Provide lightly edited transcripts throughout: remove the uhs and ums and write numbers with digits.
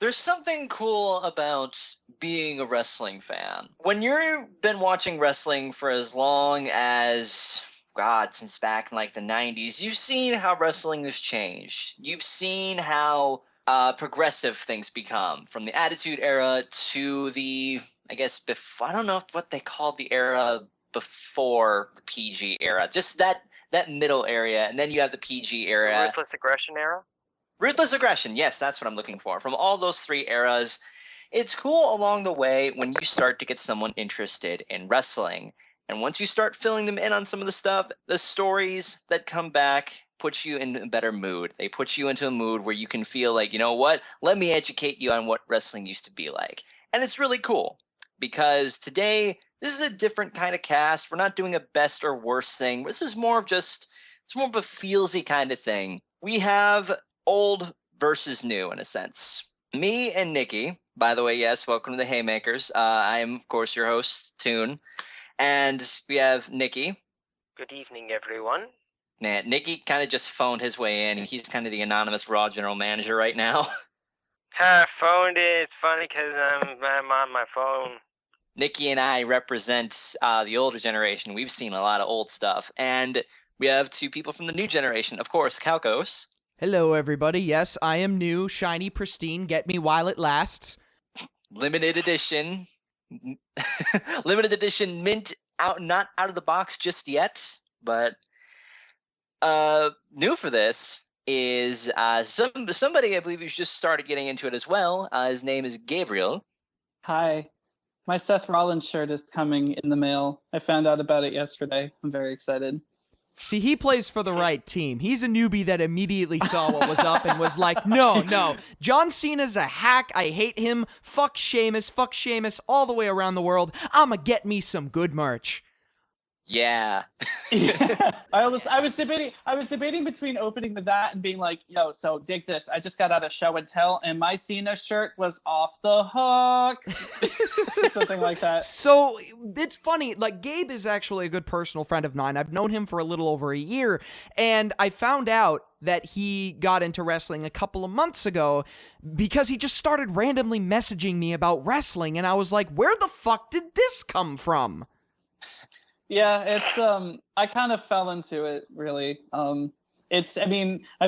There's something cool about being a wrestling fan. When you've been watching wrestling for as long as, God, since back in like the 90s, you've seen how wrestling has changed. You've seen how progressive things become from the Attitude Era to the, I guess, I don't know what they called the era before the PG era. Just that middle area, and then you have the PG era. The Ruthless Aggression era? Ruthless Aggression, yes, that's what I'm looking for. From all those three eras, it's cool along the way when you start to get someone interested in wrestling. And once you start filling them in on some of the stuff, the stories that come back put you in a better mood. They put you into a mood where you can feel like, you know what, let me educate you on what wrestling used to be like. And it's really cool because today, this is a different kind of cast. We're not doing a best or worst thing. This is more of it's more of a feelsy kind of thing. We have old versus new in a sense. Me and Nikki, by the way, yes, welcome to the Haymakers. I am, of course, your host, Toon. And we have Nikki. Good evening, everyone. Man, Nikki kind of just phoned his way in. He's kind of the anonymous Raw general manager right now. I phoned it. It's funny because I'm on my phone. Nikki and I represent the older generation. We've seen a lot of old stuff. And we have two people from the new generation. Of course, Kalkos. Hello, everybody. Yes, I am new, shiny, pristine. Get me while it lasts. Limited edition. Limited edition mint not out of the box just yet. But new for this is somebody I believe who's just started getting into it as well. His name is Gabriel. Hi. My Seth Rollins shirt is coming in the mail. I found out about it yesterday. I'm very excited. See, he plays for the right team. He's a newbie that immediately saw what was up and was like, no, John Cena's a hack. I hate him. Fuck Sheamus all the way around the world. I'ma get me some good merch. Yeah. I was debating between opening with that and being like, yo, so dig this. I just got out of show and tell and my Cena shirt was off the hook. Something like that. So it's funny, like Gabe is actually a good personal friend of mine. I've known him for a little over a year, and I found out that he got into wrestling a couple of months ago because he just started randomly messaging me about wrestling, and I was like, where the fuck did this come from? Yeah, it's I kind of fell into it really. I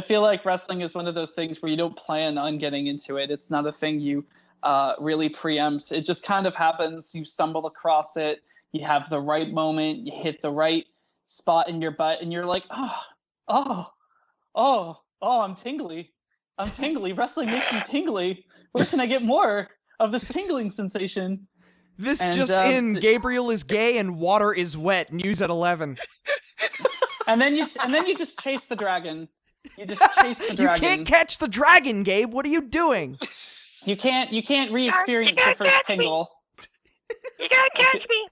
feel like wrestling is one of those things where you don't plan on getting into it. It's not a thing you really preempt. It just kind of happens. You stumble across it. You have the right moment. You hit the right spot in your butt, and you're like, oh, I'm tingly. Wrestling makes me tingly. Where can I get more of this tingling sensation? This just in, Gabriel is gay and water is wet. News at 11. And then you just chase the dragon. You just chase the dragon. You can't catch the dragon, Gabe. What are you doing? You can't re-experience the first tingle. You gotta catch me.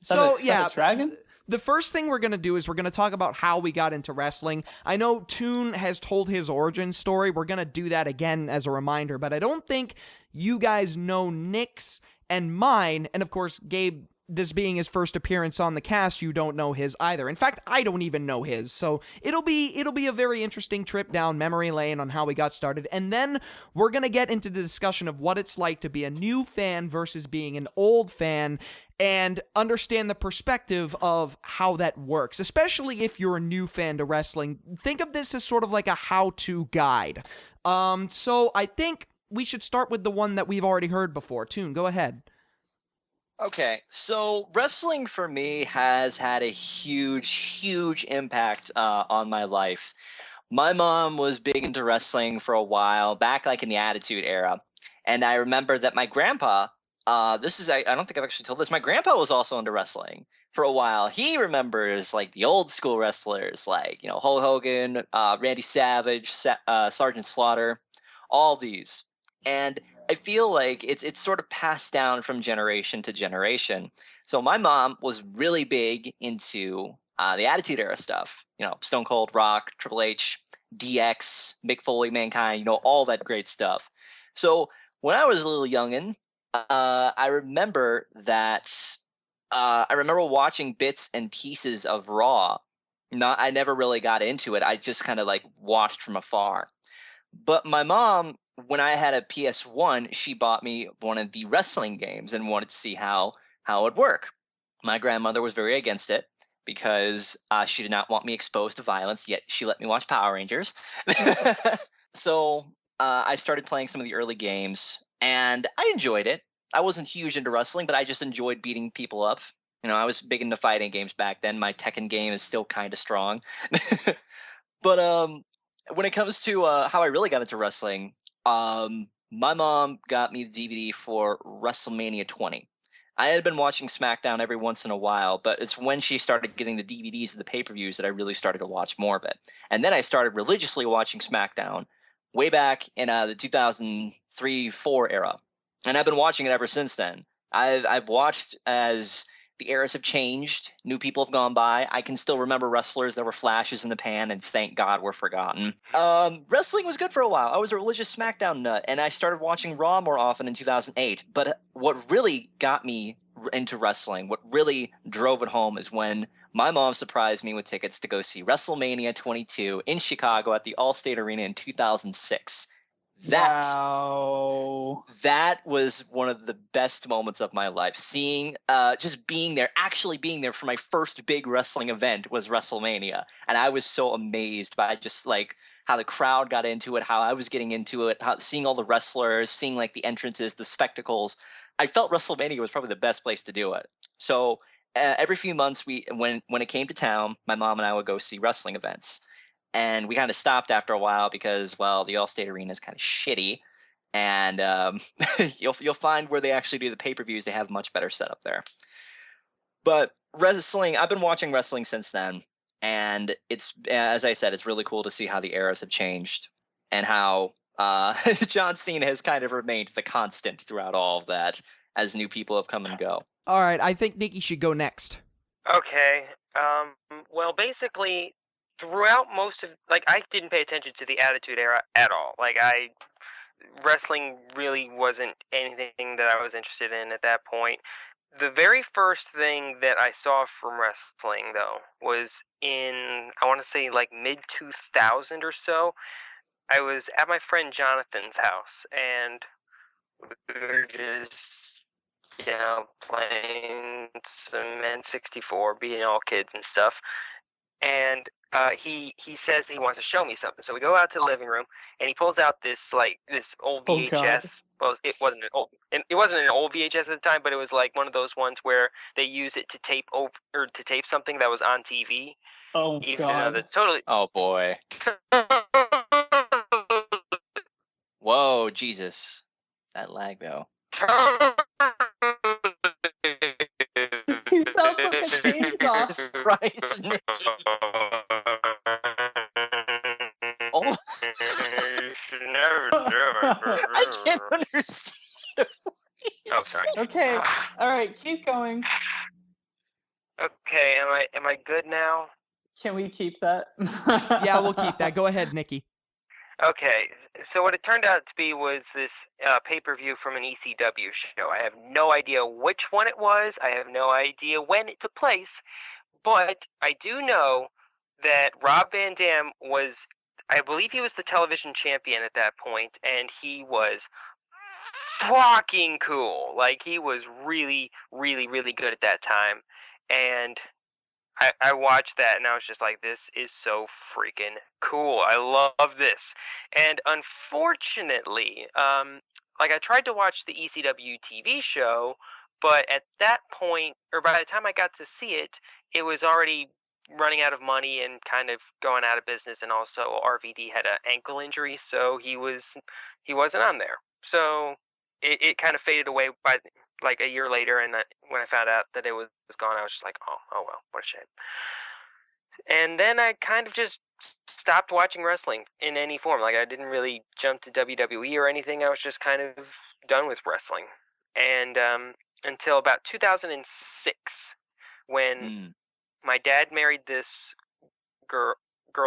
So yeah, dragon. The first thing we're going to do is we're going to talk about how we got into wrestling. I know Toon has told his origin story. We're going to do that again as a reminder, but I don't think you guys know Nick's and mine, and of course, Gabe, this being his first appearance on the cast, you don't know his either. In fact, I don't even know his, so it'll be a very interesting trip down memory lane on how we got started, and then we're gonna get into the discussion of what it's like to be a new fan versus being an old fan, and understand the perspective of how that works, especially if you're a new fan to wrestling. Think of this as sort of like a how-to guide. So I think we should start with the one that we've already heard before. Toon, go ahead. Okay, so wrestling for me has had a huge impact on my life. My mom was big into wrestling for a while, back like in the Attitude Era. And I remember that my grandpa, I don't think I've actually told this, my grandpa was also into wrestling for a while. He remembers like the old school wrestlers like, Hulk Hogan, Randy Savage, Sergeant Slaughter, all these. And I feel like it's sort of passed down from generation to generation. So my mom was really big into the Attitude Era stuff. Stone Cold, Rock, Triple H, DX, Mick Foley, Mankind, all that great stuff. So when I was a little youngin', I remember watching bits and pieces of Raw. I never really got into it. I just kind of like watched from afar. But my mom when I had a PS1, she bought me one of the wrestling games and wanted to see how it would work. My grandmother was very against it because she did not want me exposed to violence, yet she let me watch Power Rangers. So I started playing some of the early games, and I enjoyed it. I wasn't huge into wrestling, but I just enjoyed beating people up. I was big into fighting games back then. My Tekken game is still kind of strong. But when it comes to how I really got into wrestling, my mom got me the DVD for WrestleMania 20. I had been watching SmackDown every once in a while, but it's when she started getting the DVDs of the pay-per-views that I really started to watch more of it. And then I started religiously watching SmackDown way back in the 2003-4 era. And I've been watching it ever since then. I've watched as the eras have changed, new people have gone by. I can still remember wrestlers that were flashes in the pan, and thank God we're forgotten. Wrestling was good for a while. I was a religious SmackDown nut, and I started watching Raw more often in 2008. But what really got me into wrestling, what really drove it home, is when my mom surprised me with tickets to go see WrestleMania 22 in Chicago at the Allstate Arena in 2006. Wow. That was one of the best moments of my life. Seeing, just being there, actually being there for my first big wrestling event was WrestleMania. And I was so amazed by just like how the crowd got into it, how I was getting into it, seeing all the wrestlers, seeing like the entrances, the spectacles. I felt WrestleMania was probably the best place to do it. So every few months, when it came to town, my mom and I would go see wrestling events. And we kind of stopped after a while because, well, the Allstate Arena is kind of shitty, and you'll find where they actually do the pay-per-views, they have much better setup there. But wrestling, I've been watching wrestling since then, and it's, as I said, it's really cool to see how the eras have changed and how John Cena has kind of remained the constant throughout all of that as new people have come and go. All right, I think Nikki should go next. Okay. Well, basically, throughout most of, like, I didn't pay attention to the Attitude Era at all. Wrestling really wasn't anything that I was interested in at that point. The very first thing that I saw from wrestling, though, was in, I want to say, like, mid-2000 or so. I was at my friend Jonathan's house, and we were just, playing some N64, being all kids and stuff. And he says he wants to show me something. So we go out to the living room, and he pulls out this old VHS. Well, it wasn't an old VHS at the time, but it was like one of those ones where they use it to tape something that was on TV. Oh God! That's totally. Oh boy! Whoa, Jesus! That lag though. He sounds like a chainsaw. Jesus Christ, Nikki. Oh. I can't understand. Oh, sorry. Okay, all right, keep going. Okay, am I good now? Can we keep that? Yeah, we'll keep that. Go ahead, Nikki. Okay, so what it turned out to be was this pay-per-view from an ECW show. I have no idea which one it was. I have no idea when it took place. But I do know that Rob Van Dam was, I believe he was the television champion at that point, and he was fucking cool. Like, he was really, really, really good at that time. And I watched that, and I was just like, this is so freaking cool. I love this. And unfortunately, I tried to watch the ECW TV show, but at that point, or by the time I got to see it, it was already running out of money and kind of going out of business, and also RVD had an ankle injury, so he wasn't on there. So it kind of faded away by like a year later, and when I found out that it was gone, I was just like, oh well, what a shame. And then I kind of just stopped watching wrestling in any form. Like, I didn't really jump to WWE or anything. I was just kind of done with wrestling. And until about 2006, when my dad married this girl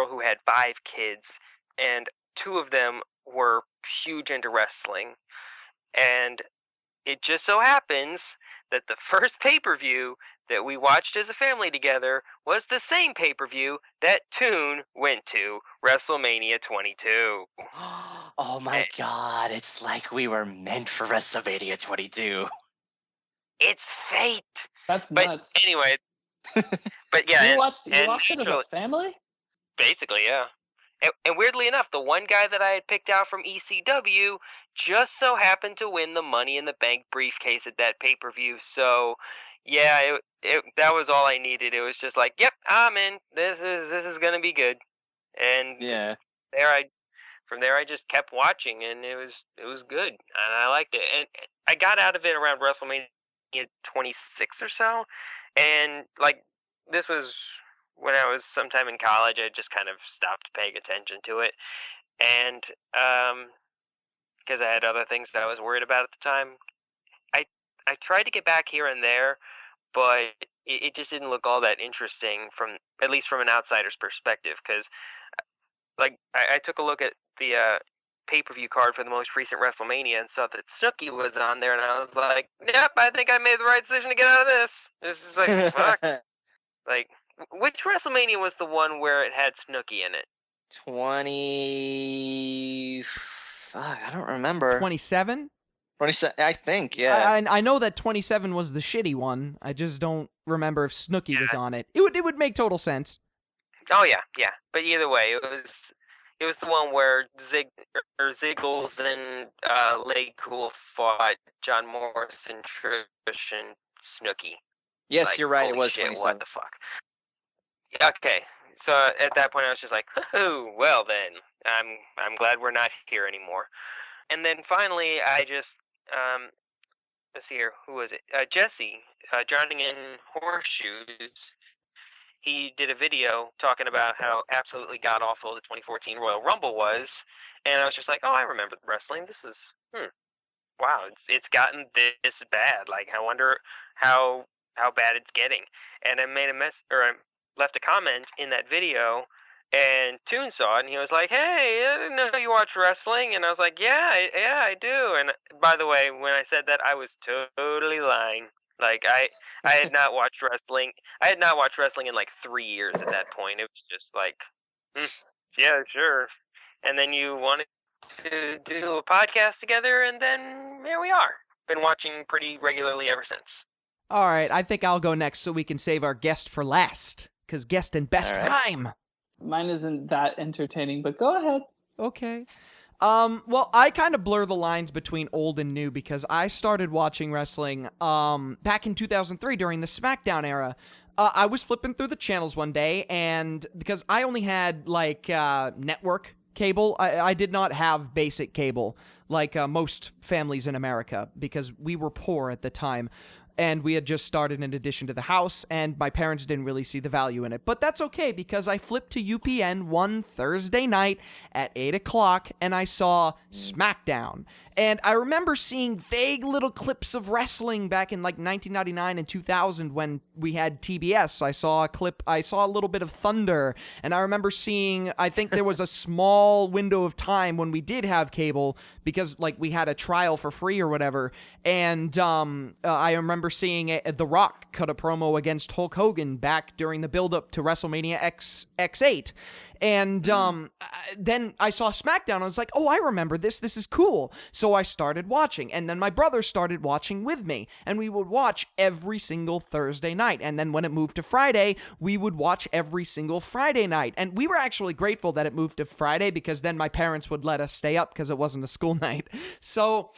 who had 5 kids, and 2 of them were huge into wrestling. And it just so happens that the first pay-per-view that we watched as a family together was the same pay-per-view that Toon went to, WrestleMania 22. Oh my God, it's like we were meant for WrestleMania 22. It's fate. That's But nuts. anyway, but yeah, you watched it as actually, a family? basically, yeah. And weirdly enough, the one guy that I had picked out from ECW just so happened to win the Money in the Bank briefcase at that pay-per-view. So, yeah, that was all I needed. It was just like, yep, I'm in. This is gonna be good. And Yeah. from there I just kept watching, and it was good, and I liked it. And I got out of it around WrestleMania 26 or so, and like this was when I was sometime in college. I just kind of stopped paying attention to it, and because I had other things that I was worried about at the time, I tried to get back here and there, but it just didn't look all that interesting from, at least from an outsider's perspective. Because like I took a look at the pay-per-view card for the most recent WrestleMania and saw that Snooki was on there, and I was like, yep, I think I made the right decision to get out of this. It's just like, fuck. Like, which WrestleMania was the one where it had Snooki in it? 20. Fuck, I don't remember. 27? 27, I think, yeah. I know that 27 was the shitty one. I just don't remember if Snooki was on it. It would make total sense. Oh yeah. But either way, it was the one where Ziggles and Lay Cool fought John Morrison, Trish, and Snooki. Yes, Like, you're right. It holy was shit, 27. what the fuck? Okay, so at that point I was just like, oh, well then, I'm glad we're not here anymore. And then finally, I just let's see here, who was it? Jesse, drowning in horseshoes. He did a video talking about how absolutely god awful the 2014 Royal Rumble was, and I was just like, oh, I remember wrestling. This was wow, it's gotten this bad. Like, I wonder how bad it's getting. And I made I left a comment in that video, and Toon saw it, and he was like, hey, I didn't know you watch wrestling. And I was like, yeah, I do. And by the way, when I said that, I was totally lying. Like, I had not watched wrestling. I had not watched wrestling in like 3 years at that point. It was just like, yeah, sure. And then you wanted to do a podcast together, and then here we are. Been watching pretty regularly ever since. All right, I think I'll go next so we can save our guest for last, because guest in best rhyme. Mine isn't that entertaining, but go ahead. Okay. Well, I kind of blur the lines between old and new because I started watching wrestling back in 2003 during the SmackDown era. I was flipping through the channels one day, and because I only had like network cable, I did not have basic cable like most families in America because we were poor at the time. And we had just started an addition to the house, and my parents didn't really see the value in it. But that's okay, because I flipped to UPN one Thursday night at 8 o'clock, and I saw SmackDown. And I remember seeing vague little clips of wrestling back in like 1999 and 2000 when we had TBS. I saw a little bit of Thunder, and I remember seeing, I think there was a small window of time when we did have cable, because like we had a trial for free or whatever, and I remember seeing The Rock cut a promo against Hulk Hogan back during the build-up to WrestleMania X8. And then I saw SmackDown, and I was like, oh, I remember this. This is cool. So I started watching, and then my brother started watching with me, and we would watch every single Thursday night. And then when it moved to Friday, we would watch every single Friday night. And we were actually grateful that it moved to Friday, because then my parents would let us stay up because it wasn't a school night. So,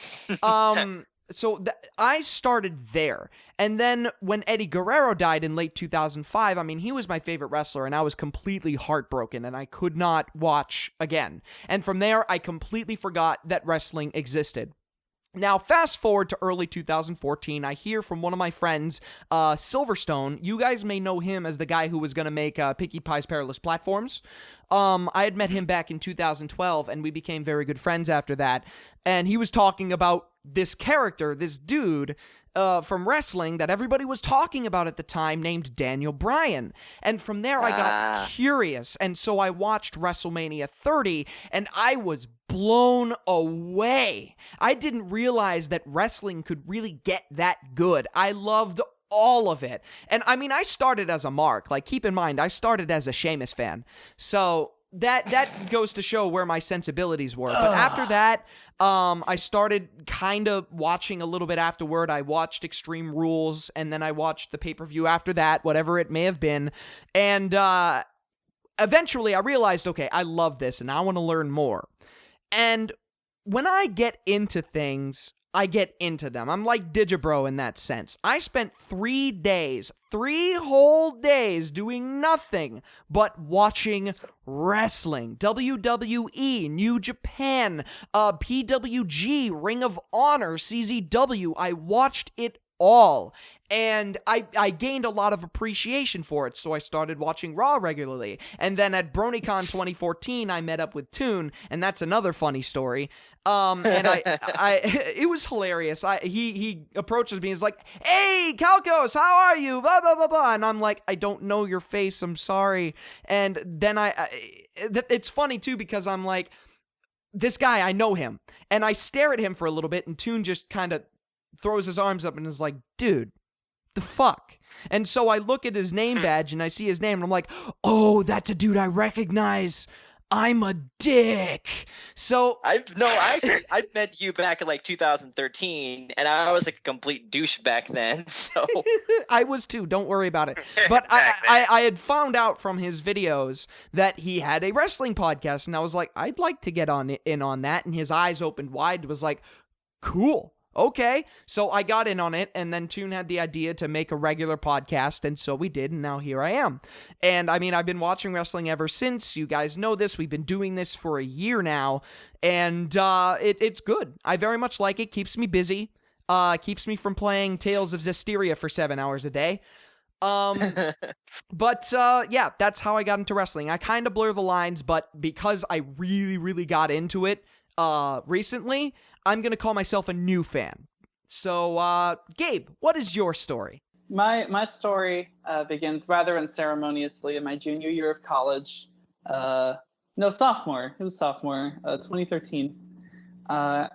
I started there. And then when Eddie Guerrero died in late 2005, I mean, he was my favorite wrestler, and I was completely heartbroken, and I could not watch again. And from there, I completely forgot that wrestling existed. Now, fast forward to early 2014, I hear from one of my friends, Silverstone. You guys may know him as the guy who was going to make Pinkie Pie's Perilous Platforms. I had met him back in 2012, and we became very good friends after that. And he was talking about this character, this dude from wrestling that everybody was talking about at the time, named Daniel Bryan. And from there, I got curious, and so I watched WrestleMania 30, and I was blown away. I didn't realize that wrestling could really get that good. I loved all of it. And I mean, I started as a mark. Like, keep in mind, I started as a Sheamus fan. So that goes to show where my sensibilities were. But after that, I started kind of watching a little bit afterward. I watched Extreme Rules, and then I watched the pay-per-view after that, whatever it may have been. And eventually I realized, okay, I love this, and I want to learn more. And when I get into things, I get into them. I'm like Digibro in that sense. I spent 3 days, 3 whole days doing nothing but watching wrestling. WWE, New Japan, PWG, Ring of Honor, CZW. I watched it all. And I gained a lot of appreciation for it, so I started watching Raw regularly. And then at BronyCon 2014, I met up with Toon, and that's another funny story. And it was hilarious. He approaches me and is like, "Hey, Calcos, how are you? Blah, blah, blah, blah." And I'm like, "I don't know your face. I'm sorry." And then it's funny, too, because I'm like, this guy, I know him. And I stare at him for a little bit, and Toon just kind of throws his arms up and is like, "Dude, the fuck?" And so I look at his name badge and I see his name and I'm like, "Oh, that's a dude I recognize. I'm a dick." So I've met you back in like 2013, and I was like a complete douche back then. So I was too. Don't worry about it. But I had found out from his videos that he had a wrestling podcast, and I was like, I'd like to get in on that. And his eyes opened wide. Was like, cool. Okay, so I got in on it, and then Toon had the idea to make a regular podcast, and so we did, and now here I am. And I mean, I've been watching wrestling ever since. You guys know this. We've been doing this for a year now, and it's good. I very much like it. Keeps me busy. Keeps me from playing Tales of Zestiria for 7 hours a day. But yeah, that's how I got into wrestling. I kind of blur the lines, but because I really, really got into it recently, I'm going to call myself a new fan. So, Gabe, what is your story? My story begins rather unceremoniously in my junior year of college. No, sophomore. It was sophomore, 2013. I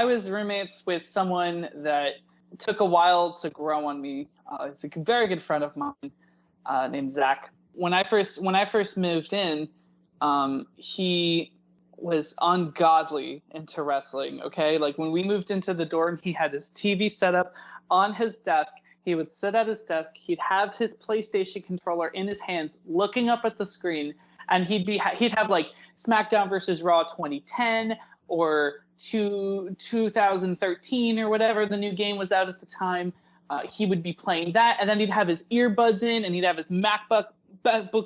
was roommates with someone that took a while to grow on me. He's a very good friend of mine named Zach. When I first moved in, he was ungodly into wrestling, okay? Like, when we moved into the dorm, he had his TV set up on his desk. He would sit at his desk. He'd have his PlayStation controller in his hands, looking up at the screen, and he'd have like SmackDown versus Raw 2010 or 2013 or whatever the new game was out at the time. He would be playing that, and then he'd have his earbuds in, and he'd have his MacBook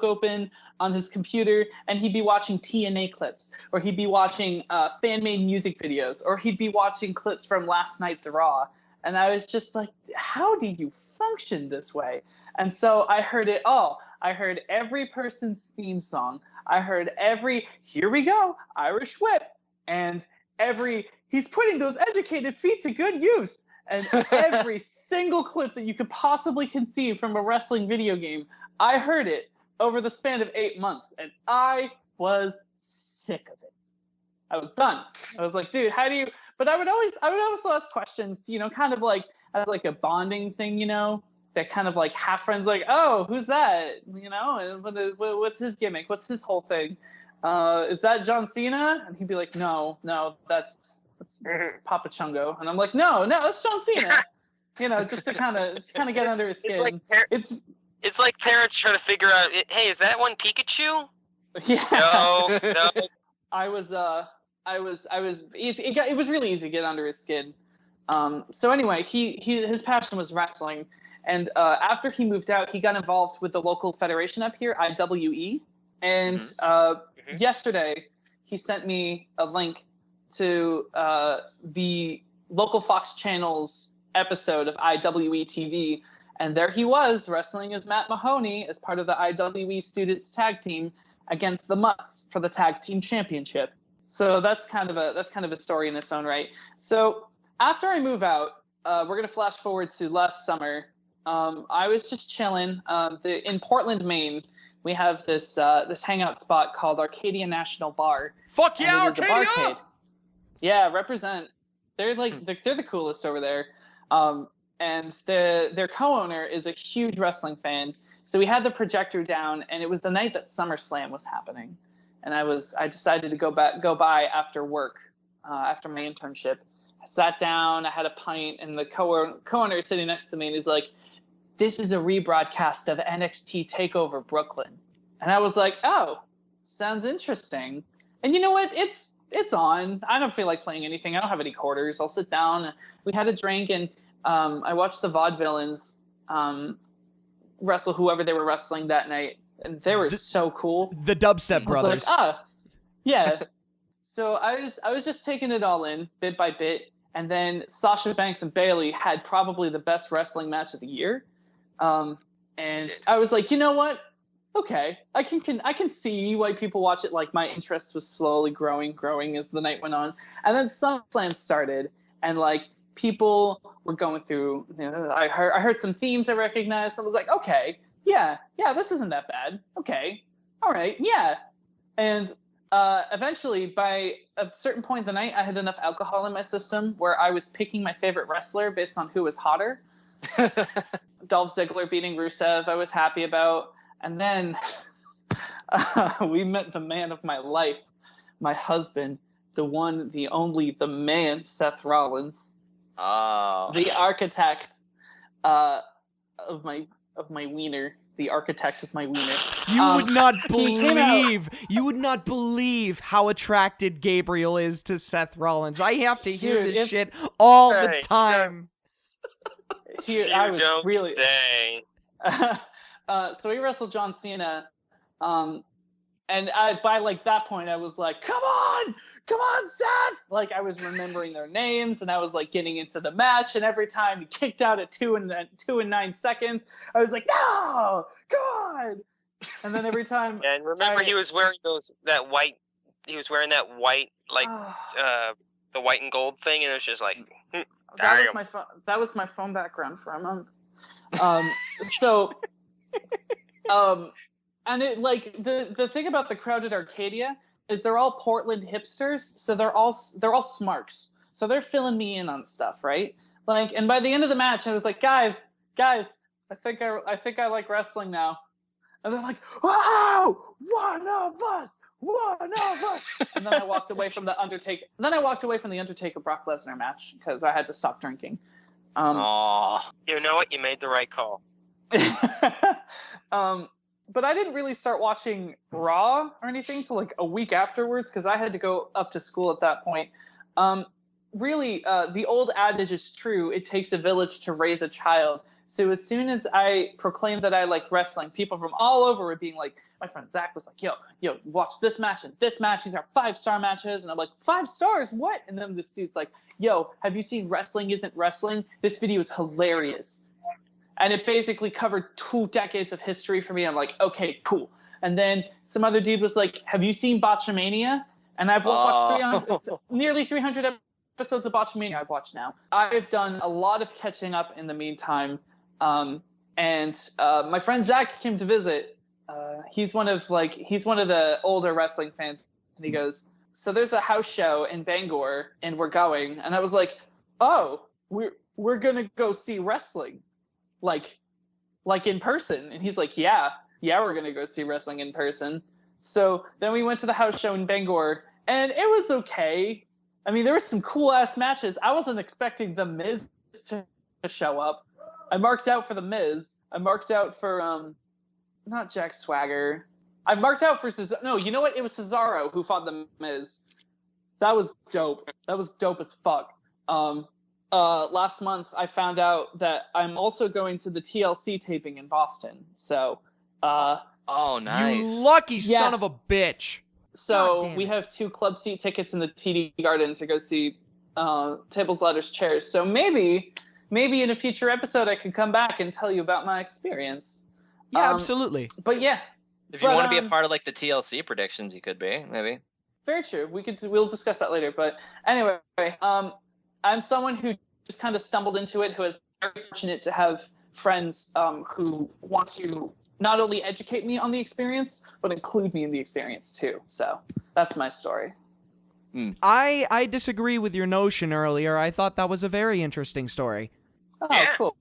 open on his computer, and he'd be watching TNA clips, or he'd be watching fan-made music videos, or he'd be watching clips from last night's Raw. And I was just like, how do you function this way? And so I heard it all. I heard every person's theme song. I heard every, "Here we go, Irish whip," and every, "He's putting those educated feet to good use," and every single clip that you could possibly conceive from a wrestling video game. I heard it over the span of 8 months, and I was sick of it. I was done. I was like, dude, how do you? But I would also ask questions, kind of like as like a bonding thing, that kind of like half friends, like, "Oh, who's that? And what's his gimmick? What's his whole thing? Is that John Cena?" And he'd be like, no, that's Papa Chungo. And I'm like, no, that's John Cena. Just to kind of get under his skin. It's like parents trying to figure out, hey, is that one Pikachu? Yeah. No. It was really easy to get under his skin. So anyway, his passion was wrestling. And after he moved out, he got involved with the local federation up here, IWE. And yesterday, he sent me a link to the local Fox Channel's episode of IWE TV. And there he was, wrestling as Matt Mahoney as part of the IWE Students Tag Team against the Mutts for the Tag Team Championship. So that's kind of a story in its own right. So after I move out, we're gonna flash forward to last summer. I was just chilling. In Portland, Maine, we have this hangout spot called Arcadia National Bar. Fuck yeah, Arcadia! Yeah, represent. They're like they're the coolest over there. and their co-owner is a huge wrestling fan. So we had the projector down, and it was the night that SummerSlam was happening, and I decided to go by after work, after my internship. I sat down, I had a pint, and the co-owner is sitting next to me, and he's like, "This is a rebroadcast of NXT TakeOver Brooklyn," and I was like, "Oh, sounds interesting." And you know what? It's on. I don't feel like playing anything. I don't have any quarters. I'll sit down. We had a drink, and I watched the Vaudevillains wrestle whoever they were wrestling that night, and they were so cool. The Dubstep Brothers. I was like, yeah. So I was just taking it all in bit by bit, and then Sasha Banks and Bayley had probably the best wrestling match of the year, and I was like, you know what? Okay, I can see why people watch it. Like, my interest was slowly growing as the night went on, and then SummerSlam started, and like people were going through. You know, I heard some themes I recognized. I was like, okay, yeah, this isn't that bad. Okay, all right, yeah, and eventually, by a certain point in the night, I had enough alcohol in my system where I was picking my favorite wrestler based on who was hotter. Dolph Ziggler beating Rusev, I was happy about. And then we met the man of my life, my husband, the one, the only, the man, Seth Rollins. Oh. The architect of my wiener. The architect of my wiener. You would not believe how attracted Gabriel is to Seth Rollins. I have to hear this shit all the time. I was don't really say. So he wrestled John Cena, and by like that point I was like, come on Seth, like I was remembering their names, and I was like getting into the match, and every time he kicked out at 2 and 9 seconds, I was like, no, God. And then every time and remember he was wearing that white like the white and gold thing, and it was just like that was my phone background for a month. And it, like, the thing about the crowd at Arcadia is they're all Portland hipsters, so they're all smarks, so they're filling me in on stuff, right? Like, and by the end of the match, I was like, guys, I think I like wrestling now, and they're like, wow, one of us. And then I walked away from the Undertaker. Brock Lesnar match because I had to stop drinking. You know what? You made the right call. But I didn't really start watching Raw or anything till like a week afterwards because I had to go up to school at that point. Really, the old adage is true. It takes a village to raise a child. So as soon as I proclaimed that I like wrestling, people from all over were being like, my friend Zach was like, yo, watch this match and this match. These are 5-star matches. And I'm like, 5 stars? What? And then this dude's like, yo, have you seen Wrestling Isn't Wrestling? This video is hilarious. And it basically covered 2 decades of history for me. I'm like, okay, cool. And then some other dude was like, have you seen Botchamania? And I've watched nearly 300 episodes of Botchamania I've watched now. I've done a lot of catching up in the meantime. And my friend Zach came to visit. He's one of the older wrestling fans. And he goes, so there's a house show in Bangor and we're going. And I was like, oh, we're going to go see wrestling. Like in person. And he's like, yeah, we're going to go see wrestling in person. So then we went to the house show in Bangor, and it was okay. I mean, there were some cool ass matches. I wasn't expecting The Miz to show up. I marked out for The Miz. I marked out for, not Jack Swagger. I marked out for Cesaro. No, you know what? It was Cesaro who fought The Miz. That was dope. That was dope as fuck. Last month I found out that I'm also going to the TLC taping in Boston. So, oh, nice. You lucky son of a bitch. So we have 2 club seat tickets in the TD Garden to go see Tables, Ladders, Chairs. So maybe in a future episode I can come back and tell you about my experience. Yeah, absolutely. But yeah. If you want to be a part of like the TLC predictions, you could be, maybe. Very true. We'll discuss that later. But anyway, I'm someone who just kind of stumbled into it, who is very fortunate to have friends who want to not only educate me on the experience, but include me in the experience too. So that's my story. I disagree with your notion earlier. I thought that was a very interesting story. Oh, Yeah. cool.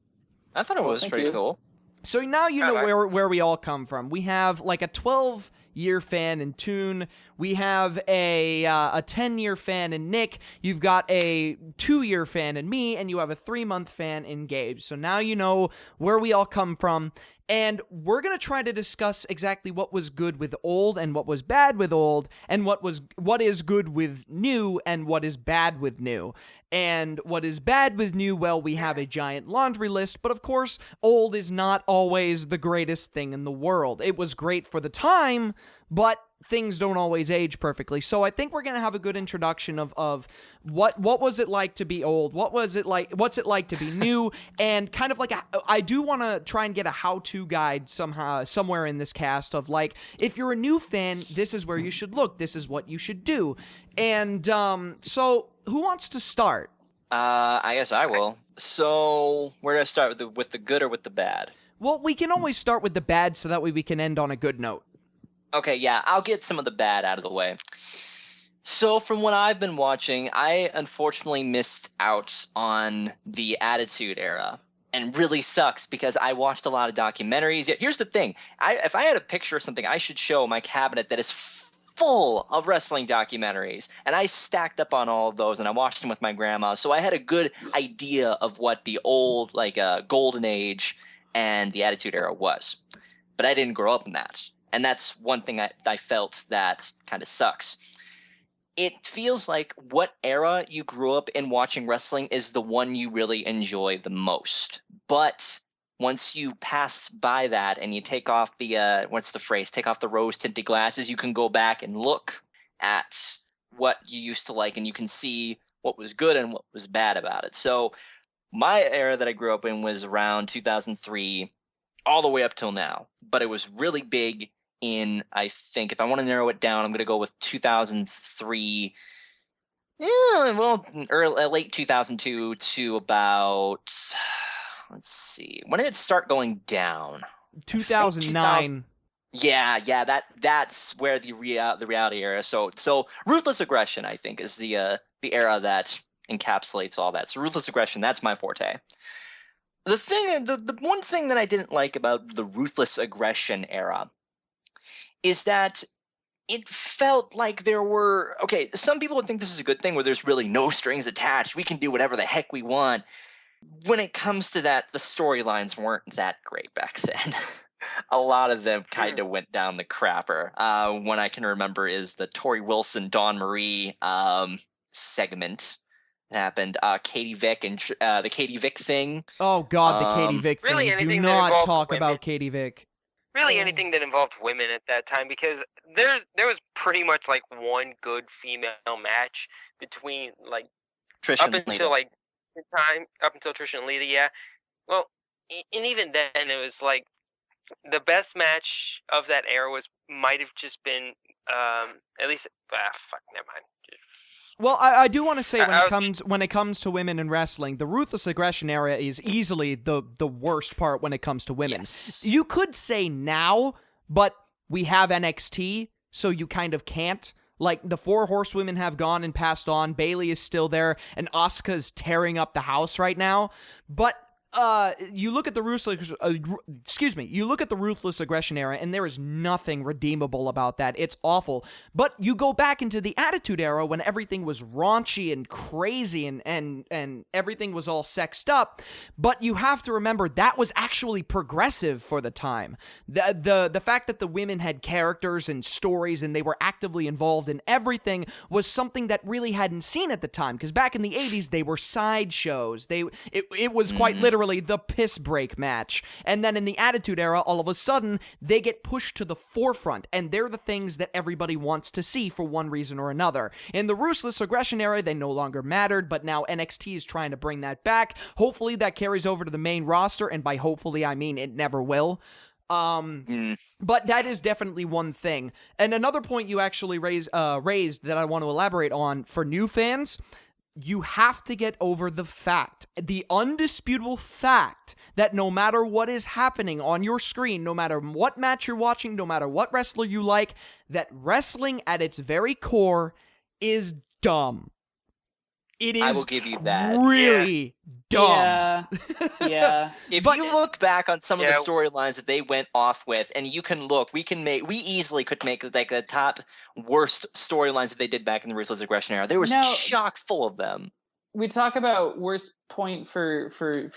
I thought it was Thank pretty you. cool. So now you know Okay. where we all come from. We have like a 12-year fan in Toon. We have a 10-year fan in Nick. You've got a 2-year fan in me, and you have a 3-month fan in Gabe. So now you know where we all come from. And we're going to try to discuss exactly what was good with old and what was bad with old, and what is good with new and what is bad with new. And what is bad with new, well, we have a giant laundry list, but of course, old is not always the greatest thing in the world. It was great for the time, but things don't always age perfectly. So I think we're going to have a good introduction of what was it like to be old? What's it like to be new? And kind of like I do want to try and get a how-to guide somewhere in this cast of like, if you're a new fan, this is where you should look. This is what you should do. And so who wants to start? I guess I will. So where do I start with the good or with the bad? Well, we can always start with the bad so that way we can end on a good note. Okay, yeah, I'll get some of the bad out of the way. So from what I've been watching, I unfortunately missed out on the Attitude Era. And really sucks because I watched a lot of documentaries. Yet here's the thing. If I had a picture of something, I should show my cabinet that is full of wrestling documentaries. And I stacked up on all of those, and I watched them with my grandma. So I had a good idea of what the old, like, Golden Age and the Attitude Era was. But I didn't grow up in that. And that's one thing I felt that kind of sucks. It feels like what era you grew up in watching wrestling is the one you really enjoy the most. But once you pass by that and you take off the, what's the phrase, take off the rose-tinted glasses, you can go back and look at what you used to like, and you can see what was good and what was bad about it. So my era that I grew up in was around 2003 all the way up till now. But it was really big in, I think, if I want to narrow it down, I'm going to go with 2003, late 2002 to about, let's see, when did it start going down? 2009. Yeah, that's where the reality era. So Ruthless Aggression, I think, is the era that encapsulates all that. So Ruthless Aggression, that's my forte. The one thing that I didn't like about the Ruthless Aggression era is that it felt like there were, okay, some people would think this is a good thing where there's really no strings attached. We can do whatever the heck we want. When it comes to that, the storylines weren't that great back then. A lot of them kind of went down the crapper. One I can remember is the Tori Wilson, Dawn Marie segment that happened. Katie Vick and the Katie Vick thing. Oh, God, the Katie Vick really thing. Do anything that not involved talk women. about Katie Vick. Really anything that involved women at that time, because there was pretty much like one good female match between like Trish up and until Lita. like the time up until Trish and Lita, yeah. Well, and even then it was like the best match of that era might have just been at least never mind. Well, I do want to say I when it comes to women in wrestling, the Ruthless Aggression era is easily the worst part when it comes to women. Yes. You could say now, but we have NXT, so you kind of can't. Like, the 4 horsewomen have gone and passed on. Bayley is still there, and Asuka's tearing up the house right now. But you look at the Ruthless Aggression era, and there is nothing redeemable about that. It's awful. But you go back into the Attitude Era when everything was raunchy and crazy and everything was all sexed up. But you have to remember that was actually progressive for the time. The fact that the women had characters and stories and they were actively involved in everything was something that really hadn't seen at the time. Because back in the 80s, they were sideshows. It was quite literally the piss break match. And then in the Attitude Era, all of a sudden, they get pushed to the forefront, and they're the things that everybody wants to see for one reason or another. In the Ruthless Aggression Era, they no longer mattered, but now NXT is trying to bring that back. Hopefully that carries over to the main roster, and by hopefully I mean it never will. But that is definitely one thing. And another point you actually raised that I want to elaborate on for new fans, you have to get over the undisputable fact that no matter what is happening on your screen, no matter what match you're watching, no matter what wrestler you like, that wrestling at its very core is dumb. It is I will give you that. really dumb. Yeah. If But- you look back on some of the Yeah. storylines that they went off with, and you can look, we easily could make like the top worst storylines that they did back in the Ruthless Aggression era. There was Now- chock full of them. We talk about worst point for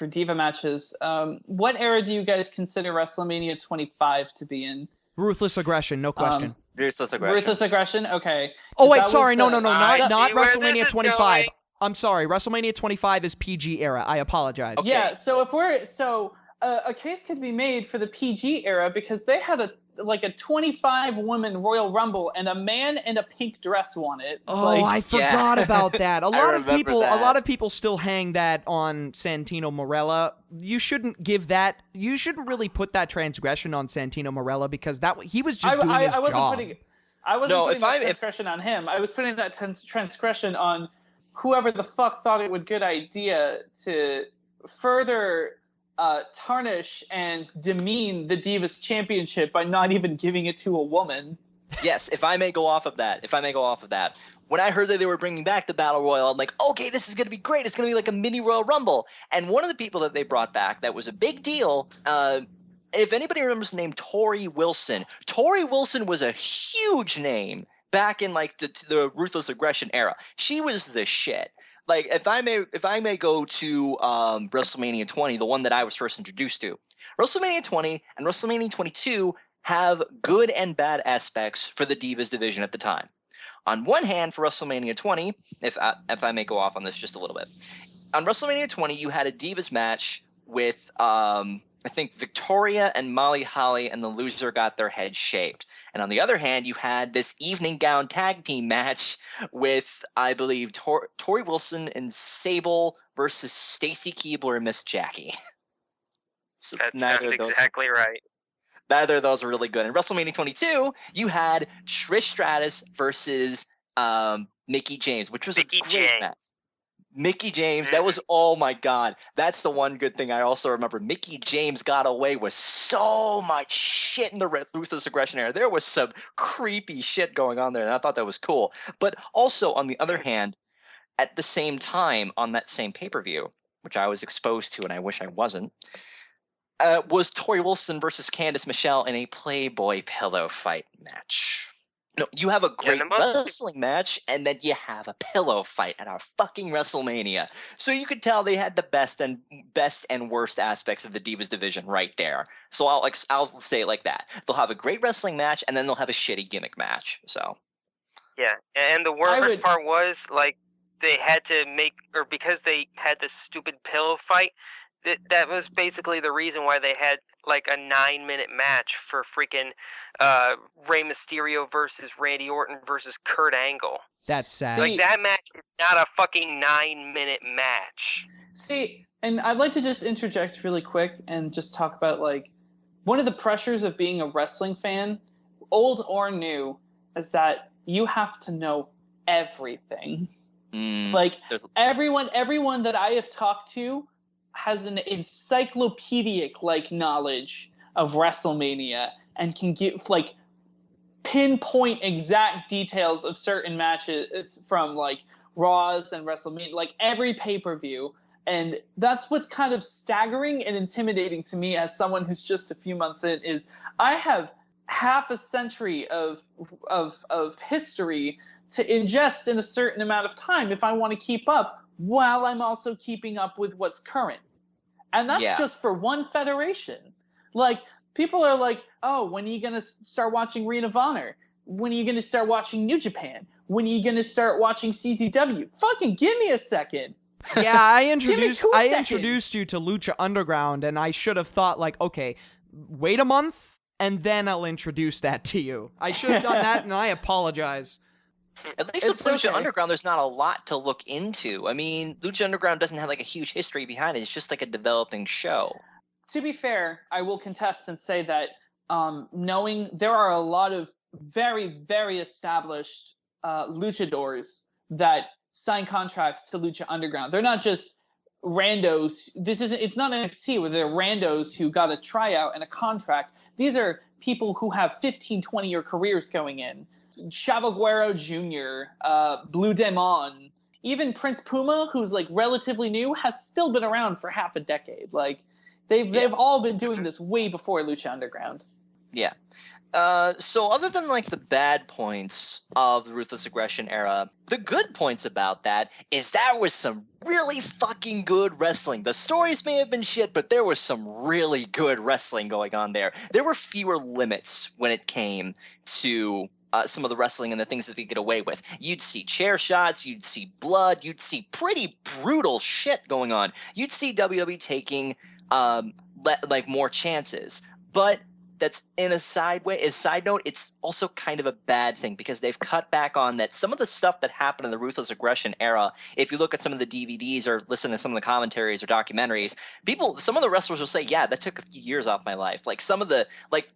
diva matches. What era do you guys consider WrestleMania 25 to be in? Ruthless Aggression, no question. Ruthless Aggression. Ruthless Aggression. Okay. Oh That wait, was sorry, no, the- I not see where this WrestleMania is 25. going. I'm sorry, WrestleMania 25 is PG era. I apologize. Okay. Yeah. So if we're a case could be made for the PG era because they had a 25 woman Royal Rumble and a man in a pink dress won it. Oh, I forgot about that. A lot of remember people, that. a lot of people still hang that on Santino Marella. You shouldn't give that. You shouldn't really put that transgression on Santino Marella because he was just doing his wasn't job. I wasn't No, putting if that I'm- if- transgression on him. I was putting that transgression on whoever the fuck thought it would good idea to further tarnish and demean the Divas Championship by not even giving it to a woman. Yes, if I may go off of that. When I heard that they were bringing back the Battle Royal, I'm like, okay, this is going to be great. It's going to be like a mini Royal Rumble. And one of the people that they brought back that was a big deal, if anybody remembers the name Tori Wilson was a huge name back in like the Ruthless Aggression era. She was the shit. Like if I may go to WrestleMania 20, the one that I was first introduced to. WrestleMania 20 and WrestleMania 22 have good and bad aspects for the Divas division at the time. On one hand, for WrestleMania 20, if I may go off on this just a little bit, on WrestleMania 20 you had a Divas match with I think Victoria and Molly Holly, and the loser got their head shaved. And on the other hand, you had this evening gown tag team match with, I believe, Tori Wilson and Sable versus Stacy Keibler and Miss Jackie. So That sounds exactly right. Neither of those were really good. In WrestleMania 22, you had Trish Stratus versus Mickie James, which was Mickie a great James. match. Mickie James, that was, oh my God. That's the one good thing I also remember. Mickie James got away with so much shit in the Ruthless Aggression era. There was some creepy shit going on there, and I thought that was cool. But also, on the other hand, at the same time, on that same pay-per-view, which I was exposed to and I wish I wasn't, was Tori Wilson versus Candice Michelle in a Playboy pillow fight match. No, you have a great wrestling match, and then you have a pillow fight at our fucking WrestleMania. So you could tell they had the best and worst aspects of the Divas division right there. So I'll say it like that. They'll have a great wrestling match, and then they'll have a shitty gimmick match. So Yeah, and the worst part was like they had to because they had this stupid pillow fight. That was basically the reason why they had like a 9-minute match for freaking Rey Mysterio versus Randy Orton versus Kurt Angle. That's sad. Like that match is not a fucking 9-minute match. See, and I'd like to just interject really quick and just talk about like one of the pressures of being a wrestling fan, old or new, is that you have to know everything. Like everyone that I have talked to has an encyclopedic like knowledge of WrestleMania and can give like pinpoint exact details of certain matches from like Raws and WrestleMania, like every pay-per-view. And that's what's kind of staggering and intimidating to me as someone who's just a few months in, is I have half a century of history to ingest in a certain amount of time if I want to keep up, while I'm also keeping up with what's current. And that's just for one federation. Like, people are like, oh, when are you going to start watching Ring of Honor? When are you going to start watching New Japan? When are you going to start watching CZW? Fucking give me a second. Yeah, I Give me 2 seconds. introduced you to Lucha Underground, and I should have thought like, okay, wait a month, and then I'll introduce that to you. I should have done that, and I apologize. At least with Lucha Underground, there's not a lot to look into. I mean, Lucha Underground doesn't have like a huge history behind it. It's just like a developing show. To be fair, I will contest and say that knowing there are a lot of very, very established luchadors that sign contracts to Lucha Underground. They're not just randos. It's not NXT where they're randos who got a tryout and a contract. These are people who have 15, 20-year careers going in. Chavo Guerrero Jr., Blue Demon, even Prince Puma, who's like relatively new, has still been around for half a decade. Like they've all been doing this way before Lucha Underground. Yeah. So other than like the bad points of the Ruthless Aggression era, the good points about that is that was some really fucking good wrestling. The stories may have been shit, but there was some really good wrestling going on there. There were fewer limits when it came to some of the wrestling and the things that they get away with. You'd see chair shots, you'd see blood, you'd see pretty brutal shit going on. You'd see WWE taking like more chances, but that's in a side note, it's also kind of a bad thing because they've cut back on that. Some of the stuff that happened in the Ruthless Aggression era, if you look at some of the DVDs or listen to some of the commentaries or documentaries, some of the wrestlers will say, yeah, that took a few years off my life. Like some of the,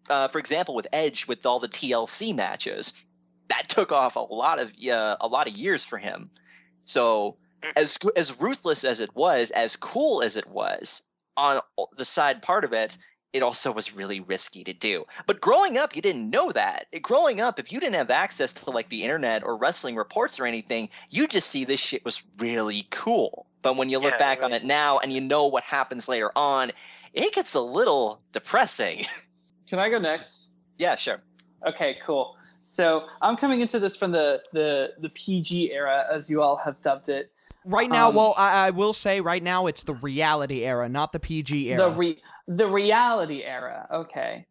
for example, with Edge, with all the TLC matches, that took off a lot of years for him. So as ruthless as it was, as cool as it was, on the side part of it, it also was really risky to do. But growing up, you didn't know that. Growing up, if you didn't have access to like the internet or wrestling reports or anything, you just see this shit was really cool. But when you look back on it now and you know what happens later on, it gets a little depressing. Can I go next? Yeah, sure. Okay, cool. So I'm coming into this from the PG era, as you all have dubbed it. Right now, I will say right now it's the reality era, not the PG era. The reality era. Okay.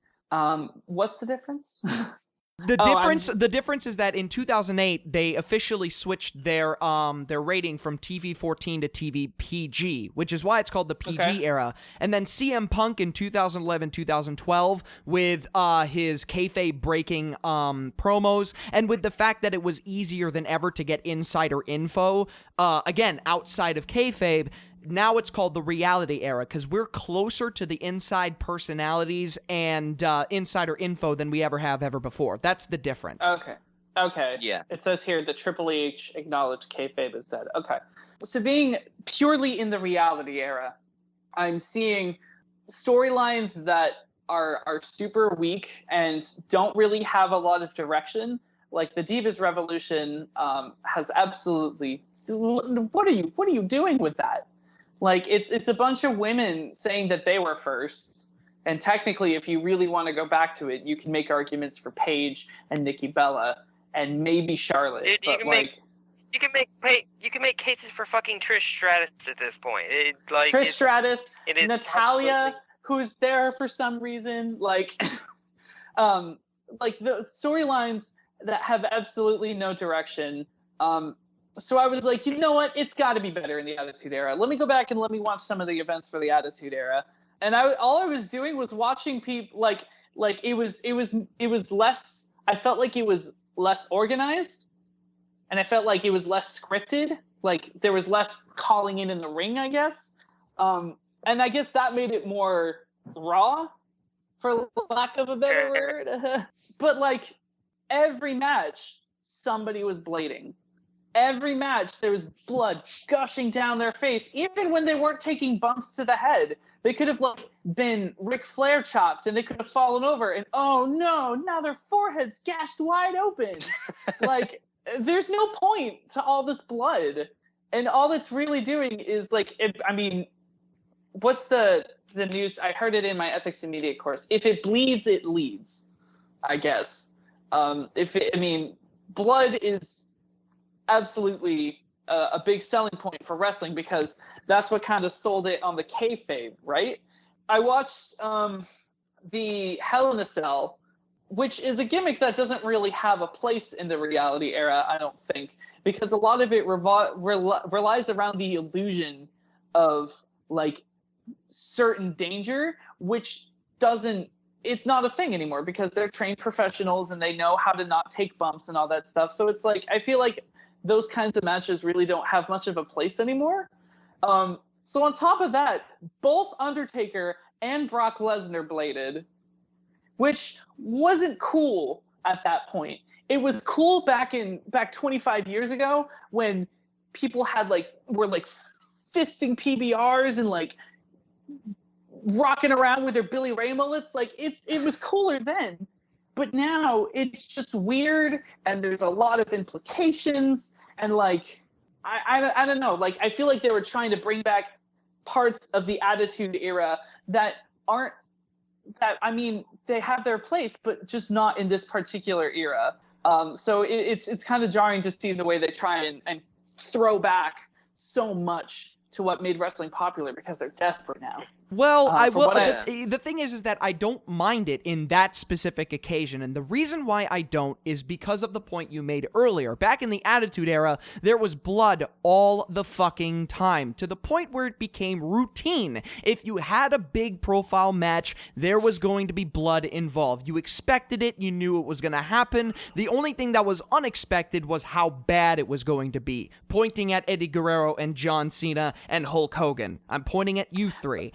What's the difference? The difference is that in 2008 they officially switched their rating from TV 14 to TV PG, which is why it's called the PG era. And then CM Punk in 2011-2012 with his kayfabe breaking promos, and with the fact that it was easier than ever to get insider info, again outside of kayfabe. Now it's called the reality era because we're closer to the inside personalities and insider info than we ever before. That's the difference. Okay. Yeah. It says here the Triple H acknowledged kayfabe is dead. Okay. So being purely in the reality era, I'm seeing storylines that are super weak and don't really have a lot of direction. Like the Divas Revolution has absolutely. What are you doing with that? Like it's a bunch of women saying that they were first, and technically, if you really want to go back to it, you can make arguments for Paige and Nikki Bella and maybe Charlotte. Dude, you can make cases for fucking Trish Stratus at this point. Trish Stratus, Natalia, absolutely... who's there for some reason, like the storylines that have absolutely no direction. So I was like, you know what? It's got to be better in the Attitude Era. Let me go back and let me watch some of the events for the Attitude Era. And all I was doing was watching people like it was less. I felt like it was less organized, and I felt like it was less scripted. Like there was less calling in the ring, I guess. And I guess that made it more raw, for lack of a better word. But like every match, somebody was blading. Every match, there was blood gushing down their face. Even when they weren't taking bumps to the head, they could have been Ric Flair chopped, and they could have fallen over. And oh no, now their foreheads gashed wide open. There's no point to all this blood, and all it's really doing is what's the news? I heard it in my ethics and media course. If it bleeds, it leads. I guess. Blood is absolutely a big selling point for wrestling because that's what kind of sold it on the kayfabe, right? I watched the Hell in a Cell, which is a gimmick that doesn't really have a place in the reality era, I don't think, because a lot of it relies around the illusion of certain danger, which it's not a thing anymore because they're trained professionals and they know how to not take bumps and all that stuff. So it's I feel like those kinds of matches really don't have much of a place anymore. So on top of that, both Undertaker and Brock Lesnar bladed, which wasn't cool at that point. It was cool back 25 years ago when people were fisting PBRs and rocking around with their Billy Ray mullets. It was cooler then. But now it's just weird, and there's a lot of implications, and I don't know. Like, I feel like they were trying to bring back parts of the Attitude Era that aren't that. I mean, they have their place, but just not in this particular era. So it's kind of jarring to see the way they try and throw back so much to what made wrestling popular because they're desperate now. Well, I will. The thing is that I don't mind it in that specific occasion, and the reason why I don't is because of the point you made earlier. Back in the Attitude Era, there was blood all the fucking time, to the point where it became routine. If you had a big profile match, there was going to be blood involved. You expected it, you knew it was going to happen. The only thing that was unexpected was how bad it was going to be. Pointing at Eddie Guerrero and John Cena and Hulk Hogan. I'm pointing at you three.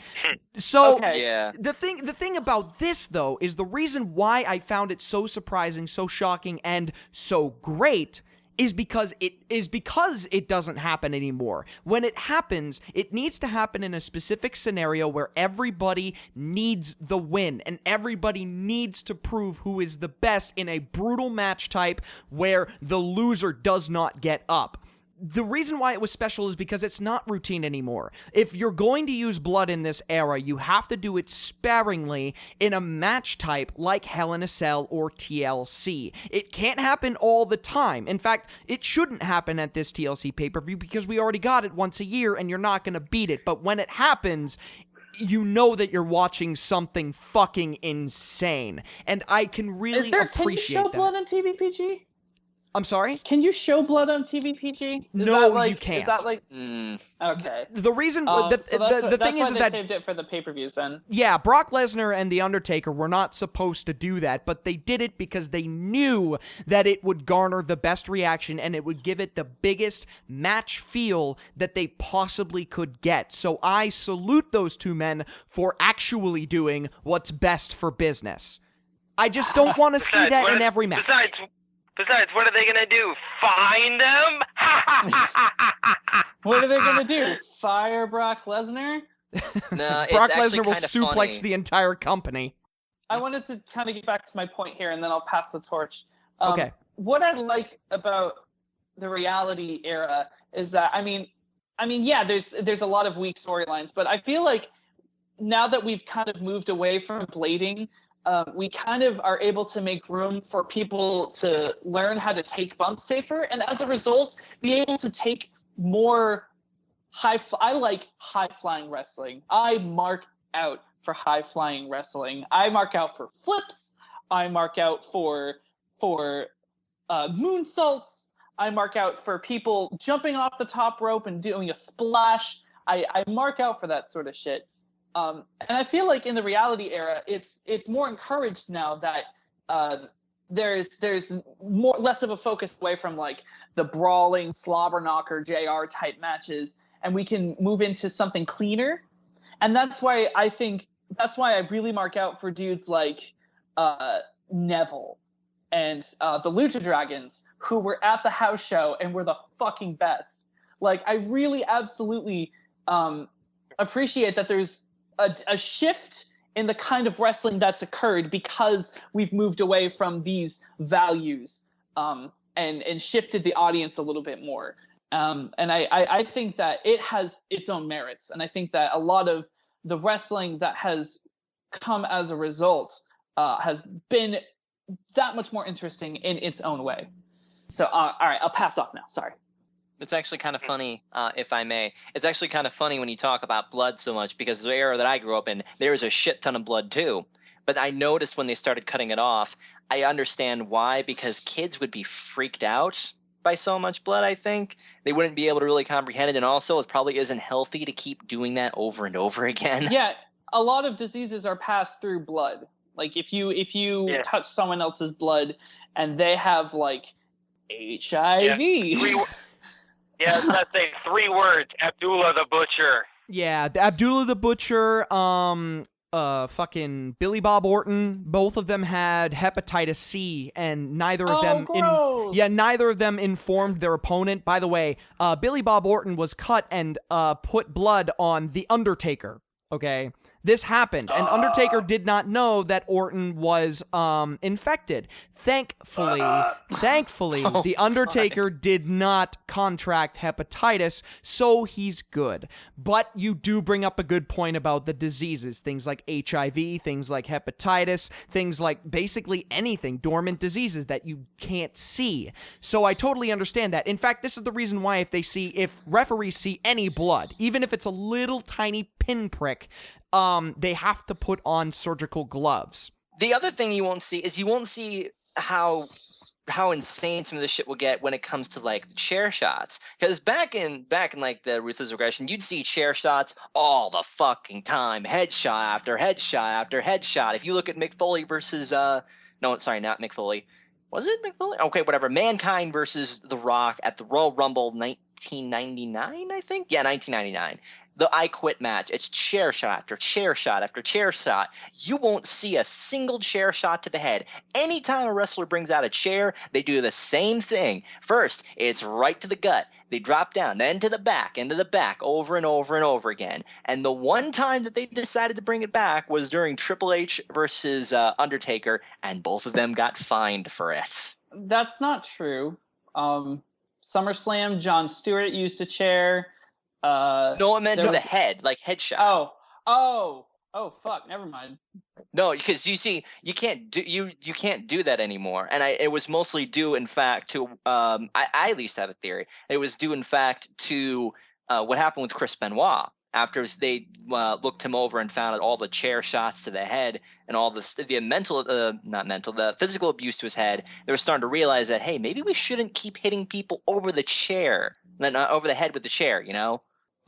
So the thing about this though is the reason why I found it so surprising, so shocking, and so great is because it doesn't happen anymore. When it happens, it needs to happen in a specific scenario where everybody needs the win and everybody needs to prove who is the best in a brutal match type where the loser does not get up. The reason why it was special is because it's not routine anymore. If you're going to use blood in this era, you have to do it sparingly in a match type like Hell in a Cell or TLC. It can't happen all the time. In fact, it shouldn't happen at this TLC pay-per-view because we already got it once a year and you're not going to beat it. But when it happens, you know that you're watching something fucking insane. And I can really appreciate that. Can you show blood on TV, PG? I'm sorry? Can you show blood on TV, PG? No, you can't. Is that like... Okay. The reason... the thing is they that... saved it for the pay-per-views then. Yeah, Brock Lesnar and The Undertaker were not supposed to do that, but they did it because they knew that it would garner the best reaction and it would give it the biggest match feel that they possibly could get. So I salute those two men for actually doing what's best for business. I just don't want to see that in every match. Besides, what are they going to do? Find them? What are they going to do? Fire Brock Lesnar? No, Brock Lesnar will suplex the entire company. I wanted to kind of get back to my point here, and then I'll pass the torch. Okay. What I like about the reality era is that, I mean, yeah, there's a lot of weak storylines, but I feel like now that we've kind of moved away from blading, we kind of are able to make room for people to learn how to take bumps safer, and as a result, be able to take more I like high-flying wrestling. I mark out for high-flying wrestling. I mark out for flips. I mark out for moonsaults. I mark out for people jumping off the top rope and doing a splash. I mark out for that sort of shit. And I feel like in the reality era, it's more encouraged now that there's less of a focus away from like the brawling slobber knocker JR type matches, and we can move into something cleaner. And that's why I really mark out for dudes like Neville and the Lucha Dragons, who were at the house show and were the fucking best. Like, I really absolutely appreciate that there's a shift in the kind of wrestling that's occurred because we've moved away from these values and shifted the audience a little bit more. And I think that it has its own merits. And I think that a lot of the wrestling that has come as a result has been that much more interesting in its own way. So, all right, I'll pass off now. Sorry. It's actually kind of funny, if I may. It's actually kind of funny when you talk about blood so much, because the era that I grew up in, there was a shit ton of blood too. But I noticed when they started cutting it off, I understand why, because kids would be freaked out by so much blood, I think. They wouldn't be able to really comprehend it, and also it probably isn't healthy to keep doing that over and over again. Yeah, a lot of diseases are passed through blood. Like, if you touch someone else's blood and they have, like, HIV... Yeah. Yeah, that's like 3 words. Abdullah the Butcher. Yeah, Abdullah the Butcher, fucking Billy Bob Orton, both of them had hepatitis C, and neither of them informed their opponent. By the way, Billy Bob Orton was cut and put blood on The Undertaker. Okay, This happened, and Undertaker did not know that Orton was infected. Thankfully, Oh, the Undertaker God. did not contract hepatitis, so he's good. But you do bring up a good point about the diseases, things like HIV, things like hepatitis, things like basically anything, dormant diseases that you can't see. So I totally understand that. In fact, this is the reason why if referees see any blood, even if it's a little tiny pinprick, they have to put on surgical gloves. The other thing you won't see how insane some of this shit will get when it comes to like the chair shots. Because back in like the Ruthless Aggression, you'd see chair shots all the fucking time, headshot after headshot after headshot. If you look at Mick Foley versus no, sorry, not Mick Foley. Was it Mick Foley? Okay, whatever. Mankind versus The Rock at the Royal Rumble 1999, I think. Yeah, 1999. The I Quit match. It's chair shot after chair shot after chair shot. You won't see a single chair shot to the head. Anytime a wrestler brings out a chair, they do the same thing. First, it's right to the gut. They drop down, then to the back, over and over and over again. And the one time that they decided to bring it back was during Triple H versus Undertaker, and both of them got fined for it. That's not true. SummerSlam, Jon Stewart used a chair. No, I meant to the head, like headshot. Oh, fuck. Never mind. No, because you see, you can't do that anymore. And it was mostly due, in fact, to I at least have a theory. It was due, in fact, to what happened with Chris Benoit after they looked him over and found out all the chair shots to the head and all the physical abuse to his head. They were starting to realize that, hey, maybe we shouldn't keep hitting people over the chair, over the head with the chair.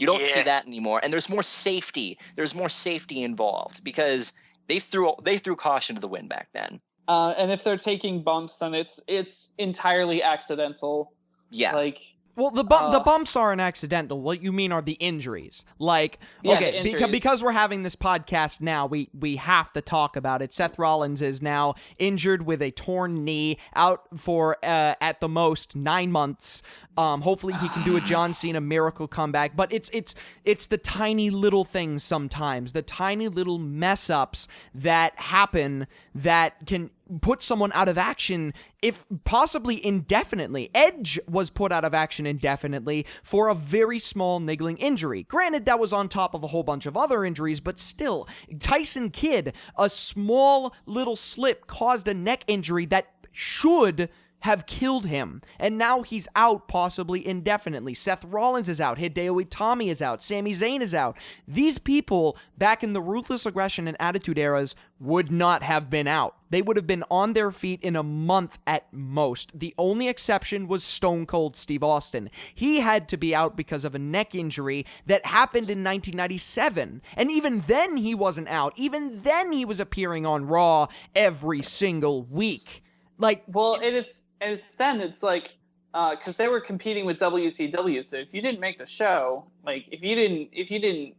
You don't see that anymore, and there's more safety. There's more safety involved because they threw caution to the wind back then. And if they're taking bumps, then it's entirely accidental. Yeah. Well, the bumps aren't accidental. What you mean are the injuries. Because we're having this podcast now, we have to talk about it. Seth Rollins is now injured with a torn knee, out for at the most 9 months. Hopefully he can do a John Cena miracle comeback. But it's the tiny little things sometimes, the tiny little mess ups that happen that can put someone out of action, if possibly indefinitely. Edge was put out of action indefinitely for a very small niggling injury. Granted, that was on top of a whole bunch of other injuries, but still. Tyson Kidd, a small little slip caused a neck injury that should have killed him, and now he's out possibly indefinitely. Seth Rollins is out, Hideo Itami is out, Sami Zayn is out. These people back in the Ruthless Aggression and Attitude eras would not have been out. They would have been on their feet in a month at most. The only exception was Stone Cold Steve Austin. He had to be out because of a neck injury that happened in 1997, and even then he wasn't out. Even then he was appearing on Raw every single week. It's like because they were competing with WCW. So if you didn't make the show, like if you didn't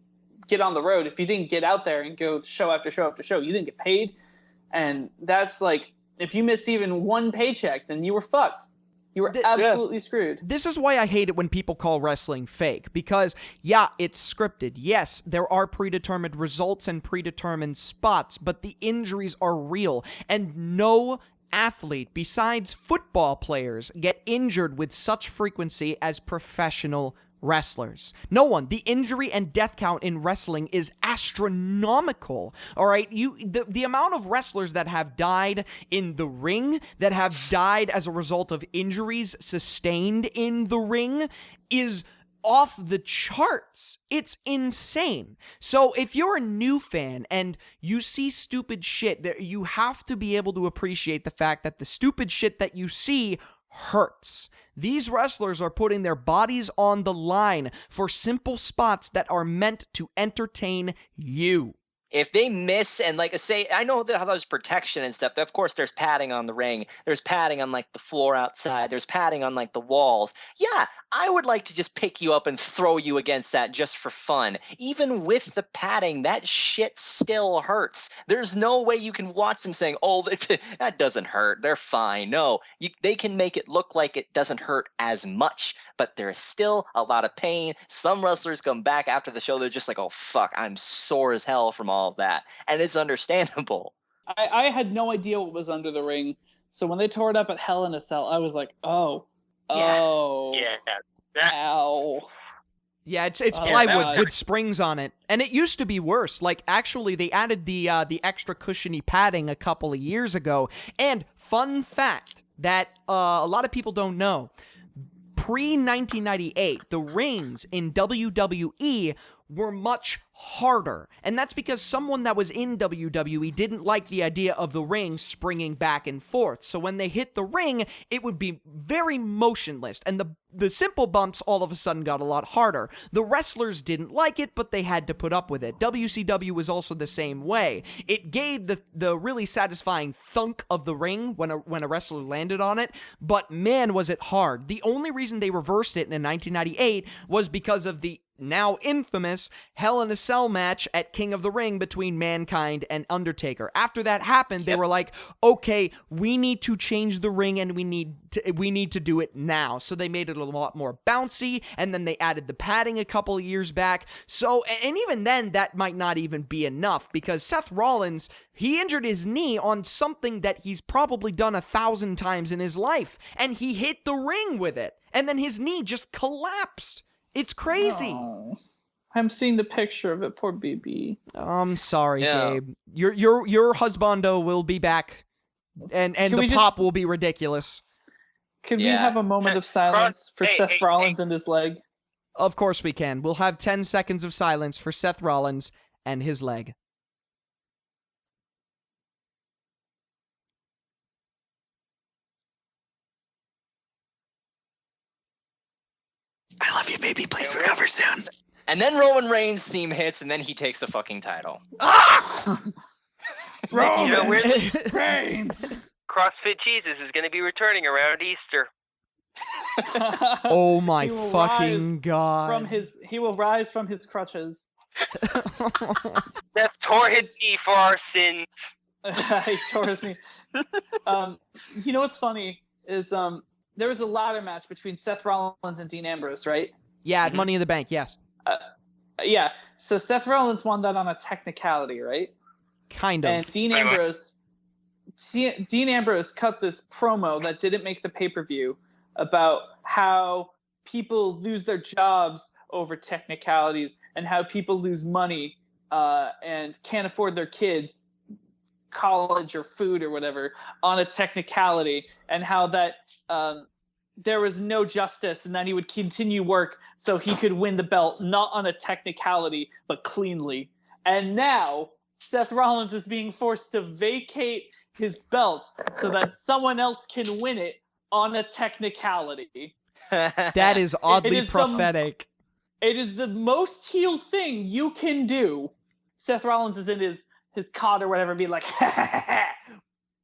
get on the road, if you didn't get out there and go show after show after show, you didn't get paid. And that's like, if you missed even one paycheck, then you were fucked. You were absolutely screwed. This is why I hate it when people call wrestling fake, because, yeah, it's scripted. Yes, there are predetermined results and predetermined spots, but the injuries are real, and no athlete besides football players get injured with such frequency as professional wrestlers. No one. The injury and death count in wrestling is astronomical. All right, the amount of wrestlers that have died in the ring, that have died as a result of injuries sustained in the ring, is off the charts. It's insane. So if you're a new fan and you see stupid shit, you have to be able to appreciate the fact that the stupid shit that you see hurts. These wrestlers are putting their bodies on the line for simple spots that are meant to entertain you. If they miss, and like I say, I know how there's protection and stuff. Of course, there's padding on the ring. There's padding on like the floor outside. There's padding on like the walls. Yeah, I would like to just pick you up and throw you against that just for fun. Even with the padding, that shit still hurts. There's no way you can watch them saying, oh, that doesn't hurt. They're fine. No, they can make it look like it doesn't hurt as much. but there is still a lot of pain. Some wrestlers come back after the show, they're just like, oh, fuck, I'm sore as hell from all of that. And it's understandable. I had no idea what was under the ring. So when they tore it up at Hell in a Cell, I was like, ow. Yeah, it's plywood with springs on it, and it used to be worse. Like, actually, they added the extra cushiony padding a couple of years ago. And fun fact that a lot of people don't know: pre-1998, the rings in WWE were much harder. And that's because someone that was in WWE didn't like the idea of the ring springing back and forth. So when they hit the ring, it would be very motionless. And the simple bumps all of a sudden got a lot harder. The wrestlers didn't like it, but they had to put up with it. WCW was also the same way. It gave the really satisfying thunk of the ring when a wrestler landed on it, but man, was it hard. The only reason they reversed it in 1998 was because of the now infamous Hell in a Cell match at King of the Ring between Mankind and Undertaker. After that happened, they were like, okay, we need to change the ring and we need to do it now. So they made it a lot more bouncy, and then they added the padding a couple of years back. So, and even then, that might not even be enough, because Seth Rollins, he injured his knee on something that he's probably done 1,000 times in his life, and he hit the ring with it, and then his knee just collapsed. It's crazy. Oh, I'm seeing the picture of it. Poor BB. I'm sorry, Gabe. Your husbando will be back, and the pop will be ridiculous. Can we have a moment of silence for Seth Rollins and his leg? Of course we can. We'll have 10 seconds of silence for Seth Rollins and his leg. I love you, baby. Please recover soon. And then Roman Reigns' theme hits, and then he takes the fucking title. Roman Reigns! CrossFit Jesus is going to be returning around Easter. Oh my fucking god. He will rise from his crutches. Seth tore his knee for our sins. He tore his knee. You know what's funny is there was a ladder match between Seth Rollins and Dean Ambrose, right? Yeah, at Money in the Bank, yes. Yeah, so Seth Rollins won that on a technicality, right? Kind of. And Dean Ambrose cut this promo that didn't make the pay-per-view about how people lose their jobs over technicalities and how people lose money and can't afford their kids college or food or whatever on a technicality, and how that there was no justice, and then he would continue work so he could win the belt, not on a technicality, but cleanly. And now Seth Rollins is being forced to vacate his belt so that someone else can win it on a technicality. That is oddly prophetic. It is the most heel thing you can do. Seth Rollins is in his cot or whatever, being like,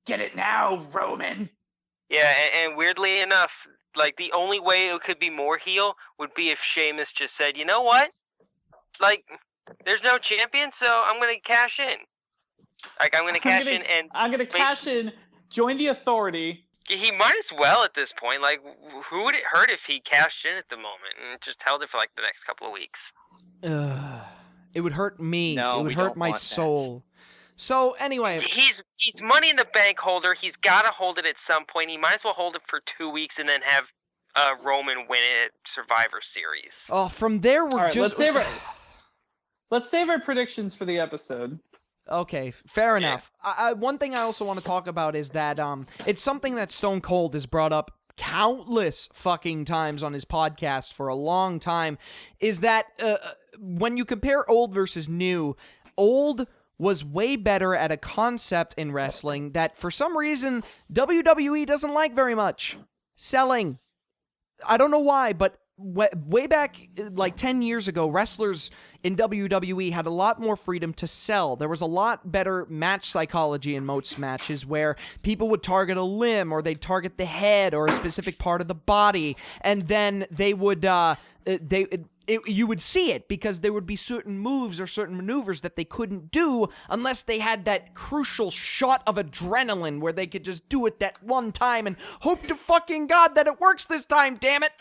get it now, Roman. Yeah, and weirdly enough, like, the only way it could be more heel would be if Sheamus just said, you know what? Like, there's no champion, so I'm going to cash in. Like, I'm going to cash in and... I'm going to cash in, join the Authority. He might as well at this point. Like, who would it hurt if he cashed in at the moment and just held it for, like, the next couple of weeks? It would hurt me. No, it would hurt my soul. So, anyway. He's Money in the Bank holder. He's got to hold it at some point. He might as well hold it for 2 weeks and then have Roman win it at Survivor Series. Oh, from there we're right, just... Let's save our predictions for the episode. Okay, fair enough. One thing I also want to talk about is that it's something that Stone Cold has brought up countless fucking times on his podcast for a long time, is that when you compare old versus new, old was way better at a concept in wrestling that for some reason WWE doesn't like very much. Selling. I don't know why, but way back like 10 years ago, wrestlers in WWE had a lot more freedom to sell. There was a lot better match psychology in most matches where people would target a limb or they'd target the head or a specific part of the body, and then they would you would see it because there would be certain moves or certain maneuvers that they couldn't do unless they had that crucial shot of adrenaline where they could just do it that one time and hope to fucking God that it works this time, damn it.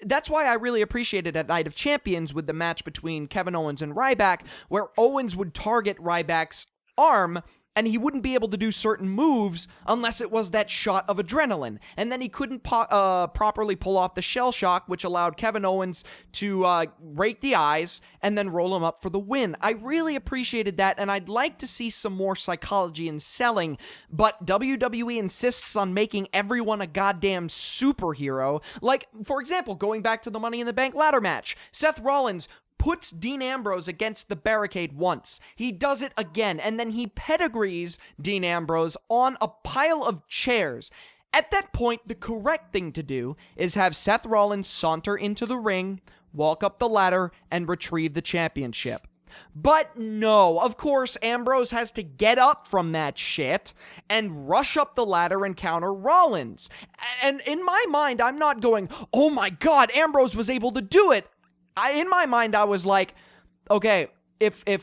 that's why I really appreciated at Night of Champions with the match between Kevin Owens and Ryback, where Owens would target Ryback's arm, and he wouldn't be able to do certain moves unless it was that shot of adrenaline. And then he couldn't properly pull off the shell shock, which allowed Kevin Owens to rake the eyes and then roll him up for the win. I really appreciated that, and I'd like to see some more psychology in selling, but WWE insists on making everyone a goddamn superhero. Like, for example, going back to the Money in the Bank ladder match, Seth Rollins puts Dean Ambrose against the barricade once. He does it again, and then he pedigrees Dean Ambrose on a pile of chairs. At that point, the correct thing to do is have Seth Rollins saunter into the ring, walk up the ladder, and retrieve the championship. But no, of course, Ambrose has to get up from that shit and rush up the ladder and counter Rollins. And in my mind, I'm not going, oh my god, Ambrose was able to do it. In my mind, I was like, okay, if this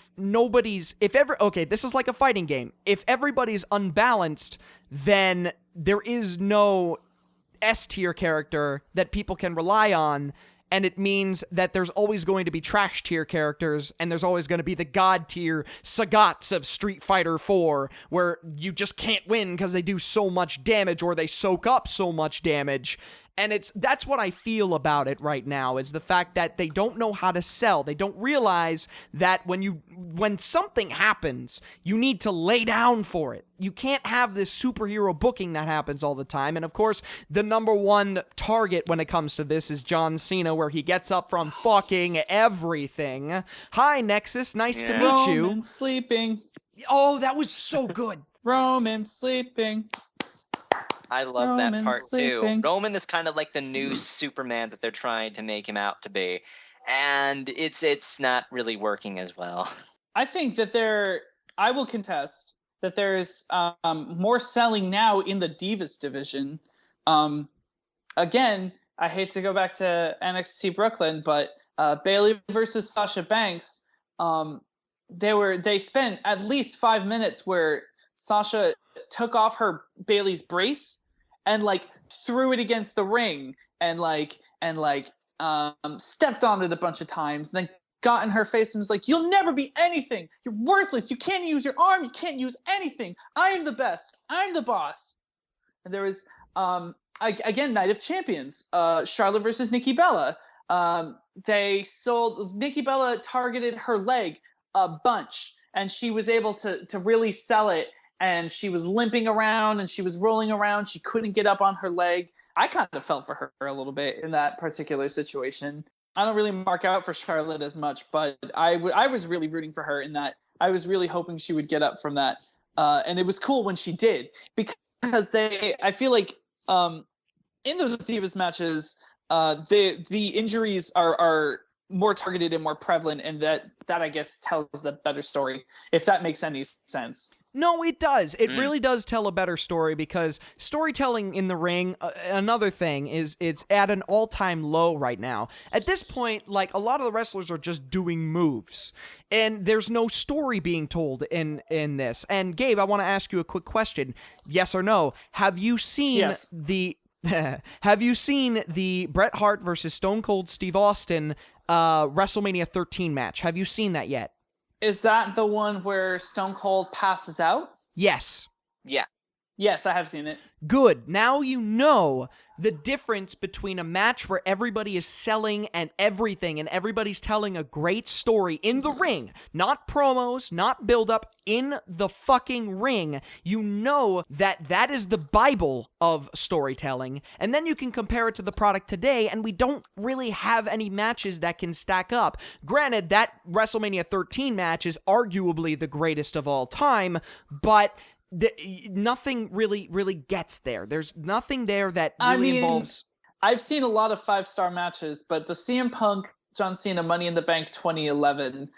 is like a fighting game. If everybody's unbalanced, then there is no S-tier character that people can rely on, and it means that there's always going to be trash-tier characters, and there's always going to be the god-tier Sagats of Street Fighter 4, where you just can't win because they do so much damage, or they soak up so much damage. And that's what I feel about it right now, is the fact that they don't know how to sell. They don't realize that when something happens, you need to lay down for it. You can't have this superhero booking that happens all the time. And of course, the number one target when it comes to this is John Cena, where he gets up from fucking everything. Hi, Nexus. Nice to meet you. Roman sleeping. Oh, that was so good. Roman sleeping. I love that part sleeping. too. Roman is kind of like the new Superman that they're trying to make him out to be, and it's not really working as well. I think that I will contest that there's more selling now in the Divas division. Again, I hate to go back to NXT Brooklyn, but Bayley versus Sasha Banks, they spent at least 5 minutes where Sasha took off Bayley's brace and threw it against the ring and stepped on it a bunch of times, and then got in her face and was like, "You'll never be anything. You're worthless. You can't use your arm. You can't use anything. I am the best. I'm the boss." And there was again, Night of Champions, Charlotte versus Nikki Bella. Nikki Bella targeted her leg a bunch, and she was able to really sell it. And she was limping around and she was rolling around. She couldn't get up on her leg. I kind of felt for her a little bit in that particular situation. I don't really mark out for Charlotte as much, but I was really rooting for her in that. I was really hoping she would get up from that. And it was cool when she did, because I feel like in those Divas matches, the injuries are more targeted and more prevalent, and that I guess tells the better story, if that makes any sense. No, it does. It really does tell a better story, because storytelling in the ring, another thing, is it's at an all-time low right now. At this point, a lot of the wrestlers are just doing moves, and there's no story being told in this. And Gabe, I want to ask you a quick question. Yes or no? Have you seen Have you seen the Bret Hart versus Stone Cold Steve Austin WrestleMania 13 match? Have you seen that yet? Is that the one where Stone Cold passes out? Yes. Yeah. Yes, I have seen it. Good. Now you know the difference between a match where everybody is selling and everything, and everybody's telling a great story in the ring, not promos, not build-up, in the fucking ring. You know that is the Bible of storytelling, and then you can compare it to the product today, and we don't really have any matches that can stack up. Granted, that WrestleMania 13 match is arguably the greatest of all time, but nothing really gets there. There's nothing there that really involves. I've seen a lot of 5-star matches, but the CM Punk John Cena Money in the Bank 2011.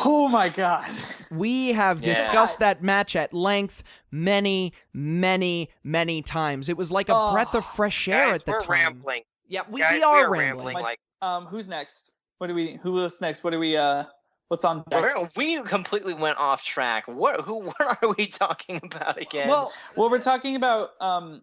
Oh my god. We have discussed that match at length many times. It was like a breath of fresh air at the time. We're rambling. Yeah, we Guys, are we rambling. Who's next? Who is next? What's on deck? We completely went off track. What are we talking about again? Well, we're talking about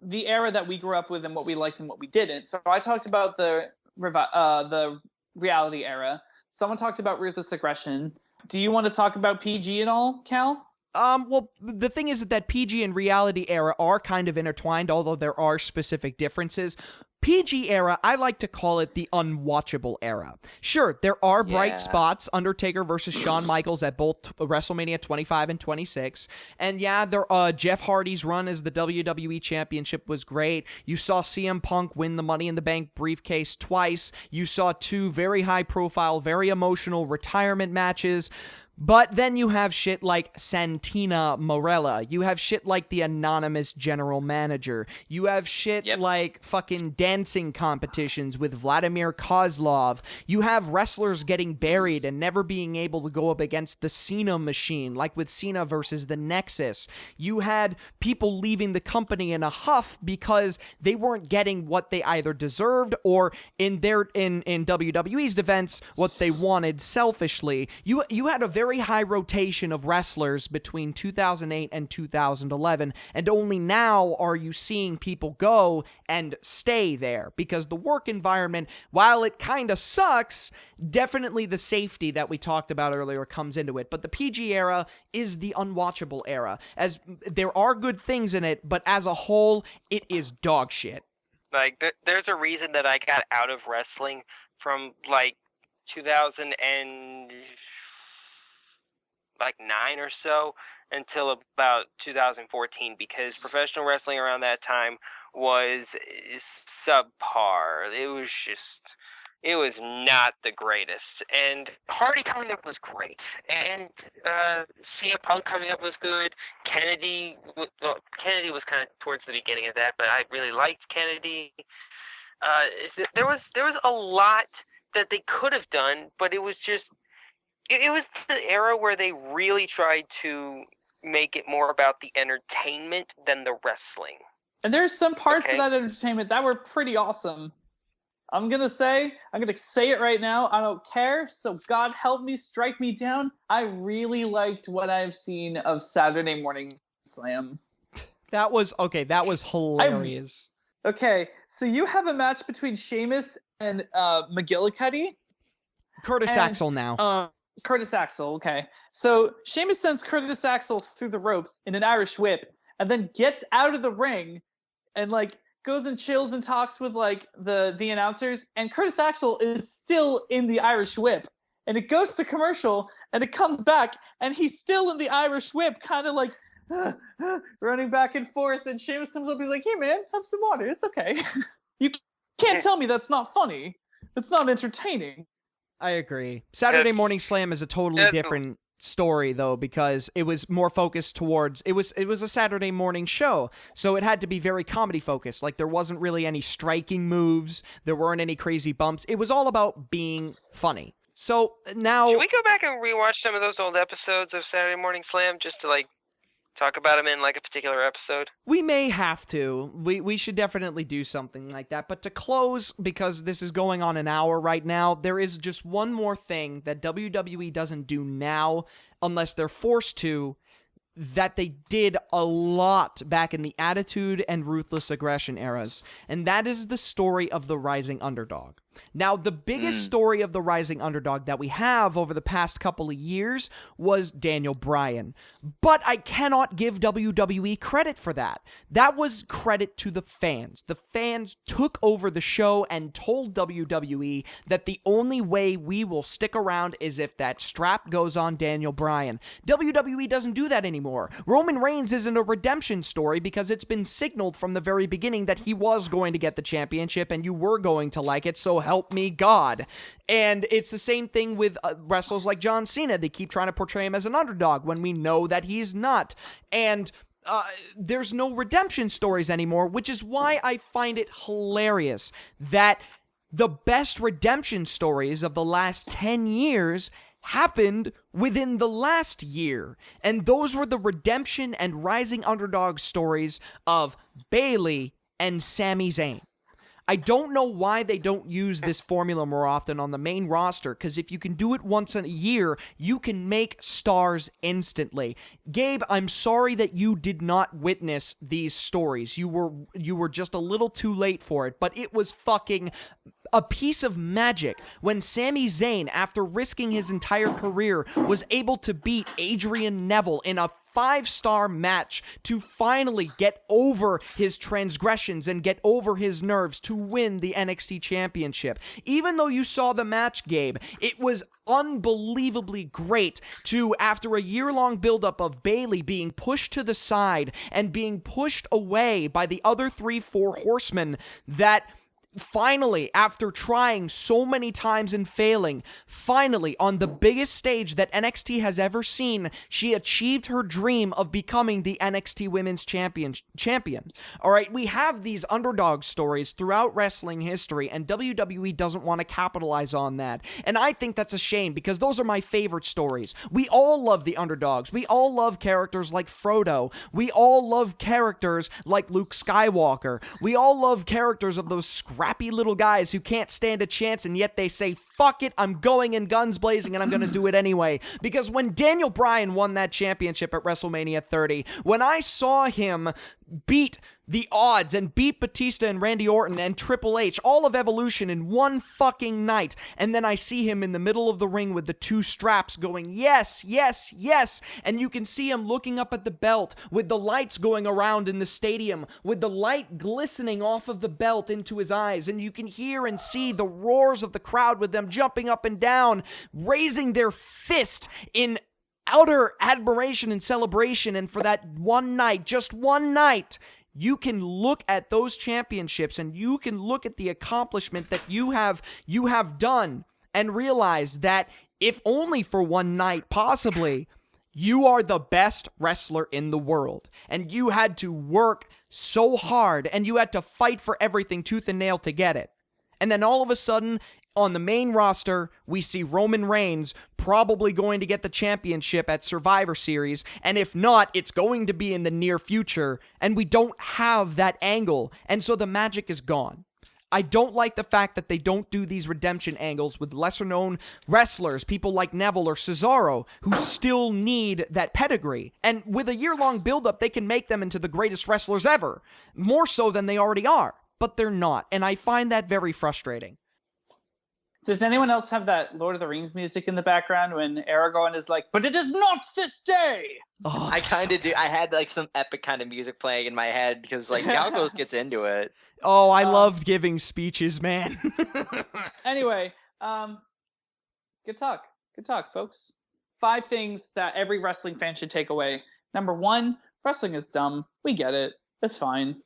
the era that we grew up with and what we liked and what we didn't. So I talked about the the reality era. Someone talked about ruthless aggression. Do you want to talk about PG at all, Cal? Well, the thing is that PG and reality era are kind of intertwined, although there are specific differences. PG era, I like to call it the unwatchable era. Sure, there are bright spots, Undertaker versus Shawn Michaels at both WrestleMania 25 and 26. And yeah, Jeff Hardy's run as the WWE Championship was great. You saw CM Punk win the Money in the Bank briefcase twice. You saw 2 very high-profile, very emotional retirement matches. But then you have shit like Santina Morella. You have shit like the anonymous general manager. You have shit like fucking dancing competitions with Vladimir Kozlov. You have wrestlers getting buried and never being able to go up against the Cena machine, like with Cena versus the Nexus. You had people leaving the company in a huff because they weren't getting what they either deserved or, in WWE's defense, what they wanted selfishly. You had a very high rotation of wrestlers between 2008 and 2011, and only now are you seeing people go and stay there, because the work environment, while it kind of sucks, definitely the safety that we talked about earlier comes into it. But the PG era is the unwatchable era, as there are good things in it, but as a whole, it is dog shit. Like, there's a reason that I got out of wrestling from, like, 2009 or so until about 2014, because professional wrestling around that time was subpar. It was not the greatest. And Hardy coming up was great, and CM Punk coming up was good. Kennedy was kind of towards the beginning of that, but I really liked Kennedy. There was a lot that they could have done, but it was just. It was the era where they really tried to make it more about the entertainment than the wrestling. And there's some parts of that entertainment that were pretty awesome. I'm gonna say it right now. I don't care. So God help me, strike me down. I really liked what I've seen of Saturday Morning Slam. That was hilarious. Okay, so you have a match between Sheamus and McGillicuddy. Curtis Axel now. Curtis Axel, okay. So Sheamus sends Curtis Axel through the ropes in an Irish whip, and then gets out of the ring and like goes and chills and talks with like the announcers, and Curtis Axel is still in the Irish whip. And it goes to commercial, and it comes back, and he's still in the Irish whip, kind of like running back and forth. And Sheamus comes up, he's like, "Hey man, have some water. It's okay." You can't tell me that's not funny. It's not entertaining. I agree. Saturday Morning Slam is a totally different story, though, because it was more focused towards it was a Saturday morning show, so it had to be very comedy focused. Like, there wasn't really any striking moves, there weren't any crazy bumps. It was all about being funny. So now, should we go back and rewatch some of those old episodes of Saturday Morning Slam just to like talk about them in like a particular episode? We may have to. We should definitely do something like that. But to close, because this is going on an hour right now, there is just one more thing that WWE doesn't do now, unless they're forced to, that they did a lot back in the Attitude and Ruthless Aggression eras. And that is the story of the Rising Underdog. Now, the biggest story of the Rising Underdog that we have over the past couple of years was Daniel Bryan. But I cannot give WWE credit for that. That was credit to the fans. The fans took over the show and told WWE that the only way we will stick around is if that strap goes on Daniel Bryan. WWE doesn't do that anymore. Roman Reigns isn't a redemption story because it's been signaled from the very beginning that he was going to get the championship and you were going to like it, so help me God. And it's the same thing with wrestlers like John Cena. They keep trying to portray him as an underdog when we know that he's not. And there's no redemption stories anymore, which is why I find it hilarious that the best redemption stories of the last 10 years happened within the last year. And those were the redemption and rising underdog stories of Bayley and Sami Zayn. I don't know why they don't use this formula more often on the main roster, because if you can do it once in a year, you can make stars instantly. Gabe, I'm sorry that you did not witness these stories. You were just a little too late for it, but it was fucking a piece of magic when Sami Zayn, after risking his entire career, was able to beat Adrian Neville in a 5-star match to finally get over his transgressions and get over his nerves to win the NXT Championship. Even though you saw the match, Gabe, it was unbelievably great to, after a year-long buildup of Bayley being pushed to the side and being pushed away by the other 3-4 horsemen, that finally, after trying so many times and failing, finally, on the biggest stage that NXT has ever seen, she achieved her dream of becoming the NXT Women's Champion. All right, we have these underdog stories throughout wrestling history, and WWE doesn't want to capitalize on that. And I think that's a shame, because those are my favorite stories. We all love the underdogs. We all love characters like Frodo. We all love characters like Luke Skywalker. We all love characters of those scrappy little guys who can't stand a chance, and yet they say, fuck it, I'm going in guns blazing and I'm going to do it anyway. Because when Daniel Bryan won that championship at WrestleMania 30, when I saw him beat the odds and beat Batista and Randy Orton and Triple H, all of Evolution in one fucking night, and then I see him in the middle of the ring with the 2 straps going, yes, yes, yes, and you can see him looking up at the belt with the lights going around in the stadium, with the light glistening off of the belt into his eyes, and you can hear and see the roars of the crowd with them jumping up and down, raising their fist in outer admiration and celebration. And for that one night, just one night, you can look at those championships and you can look at the accomplishment that you have done and realize that, if only for one night possibly, you are the best wrestler in the world, and you had to work so hard and you had to fight for everything tooth and nail to get it. And then all of a sudden, on the main roster, we see Roman Reigns probably going to get the championship at Survivor Series, and if not, it's going to be in the near future, and we don't have that angle, and so the magic is gone. I don't like the fact that they don't do these redemption angles with lesser-known wrestlers, people like Neville or Cesaro, who still need that pedigree. And with a year-long build-up, they can make them into the greatest wrestlers ever, more so than they already are, but they're not, and I find that very frustrating. Does anyone else have that Lord of the Rings music in the background when Aragorn is like, but it is not this day? Oh, I kind of do. I had like some epic kind of music playing in my head because like Galgos gets into it. Oh, I loved giving speeches, man. Anyway, good talk. Good talk, folks. 5 things that every wrestling fan should take away. Number 1, wrestling is dumb. We get it. It's fine.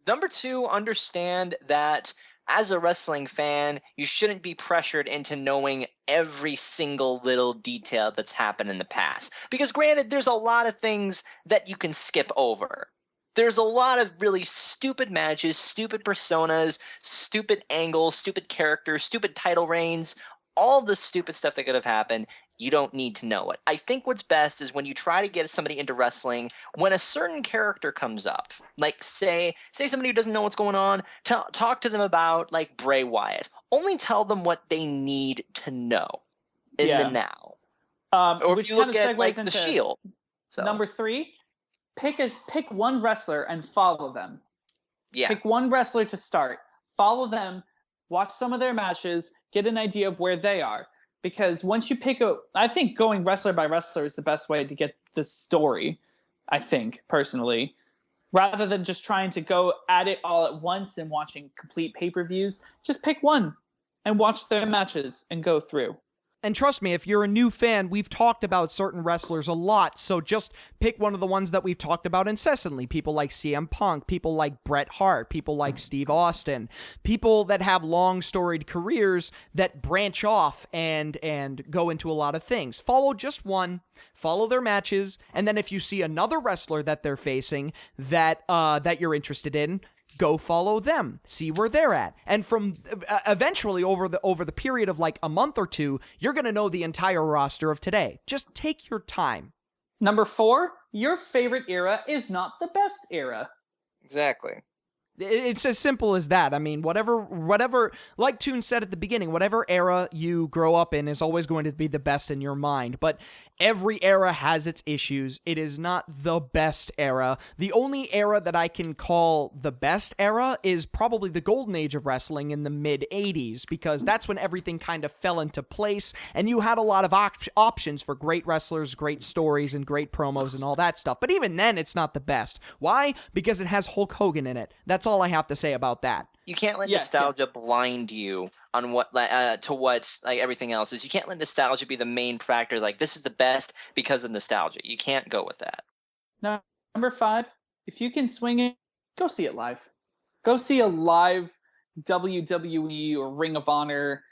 Number 2, understand that as a wrestling fan, you shouldn't be pressured into knowing every single little detail that's happened in the past. Because granted, there's a lot of things that you can skip over. There's a lot of really stupid matches, stupid personas, stupid angles, stupid characters, stupid title reigns, all the stupid stuff that could have happened. You don't need to know it. I think what's best is when you try to get somebody into wrestling, when a certain character comes up, like say somebody who doesn't know what's going on, talk to them about like Bray Wyatt. Only tell them what they need to know in the now. Or if you look at like the Shield. So. Number 3, pick one wrestler and follow them. Yeah. Pick one wrestler to start. Follow them. Watch some of their matches. Get an idea of where they are. Because once you I think going wrestler by wrestler is the best way to get the story, I think, personally. Rather than just trying to go at it all at once and watching complete pay-per-views, just pick one and watch their matches and go through. And trust me, if you're a new fan, we've talked about certain wrestlers a lot, so just pick one of the ones that we've talked about incessantly. People like CM Punk, people like Bret Hart, people like Steve Austin, people that have long storied careers that branch off and go into a lot of things. Follow just one, follow their matches, and then if you see another wrestler that they're facing that you're interested in, go follow them, see where they're at. And from eventually over the period of like a month or 2, you're going to know the entire roster of today. Just take your time. Number 4, your favorite era is not the best era. Exactly. It's as simple as that. I mean, whatever, like Toon said at the beginning, whatever era you grow up in is always going to be the best in your mind. But every era has its issues. It is not the best era. The only era that I can call the best era is probably the golden age of wrestling in the mid-'80s, because that's when everything kind of fell into place, and you had a lot of options for great wrestlers, great stories, and great promos and all that stuff. But even then, it's not the best. Why? Because it has Hulk Hogan in it. That's all I have to say about that. You can't let nostalgia blind you on what to what like everything else is. You can't let nostalgia be the main factor. Like, this is the best because of nostalgia. You can't go with that. No, number 5. If you can swing it, go see it live. Go see a live WWE or Ring of Honor.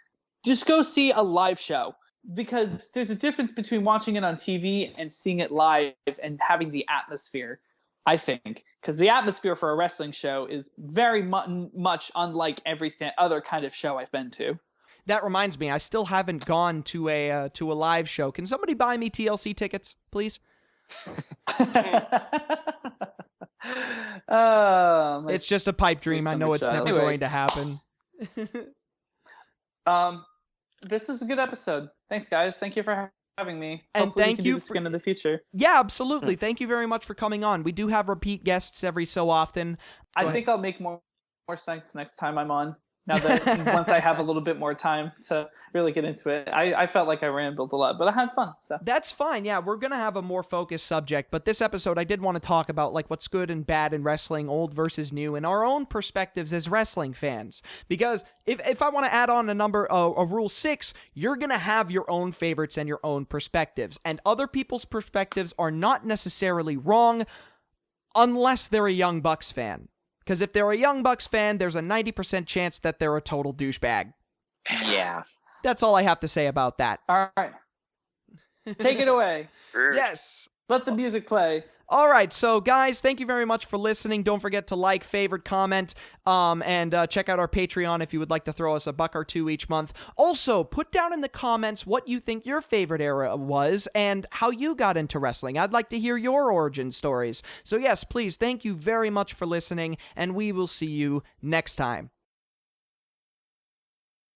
Just go see a live show, because there's a difference between watching it on TV and seeing it live and having the atmosphere. I think, because the atmosphere for a wrestling show is very much unlike everything other kind of show I've been to. That reminds me, I still haven't gone to a live show. Can somebody buy me TLC tickets, please? It's just a pipe dream. I know it's never going to happen. This is a good episode. Thanks, guys. Thank you for having me. And hopefully thank we can you do this again in the future. Yeah, absolutely. Thank you very much for coming on. We do have repeat guests every so often. I think I'll make more sense next time I'm on. Now that once I have a little bit more time to really get into it. I felt like I rambled a lot, but I had fun. So that's fine. Yeah, we're gonna have a more focused subject, but this episode I did want to talk about like what's good and bad in wrestling, old versus new, and our own perspectives as wrestling fans. Because if I want to add on a rule 6, you're gonna have your own favorites and your own perspectives, and other people's perspectives are not necessarily wrong unless they're a Young Bucks fan. Because if they're a Young Bucks fan, there's a 90% chance that they're a total douchebag. Yeah. That's all I have to say about that. All right. Take it away. Yes. Let the music play. All right, so guys, thank you very much for listening. Don't forget to like, favorite, comment, and check out our Patreon if you would like to throw us $1 or $2 each month. Also, put down in the comments what you think your favorite era was and how you got into wrestling. I'd like to hear your origin stories. So yes, please, thank you very much for listening, and we will see you next time.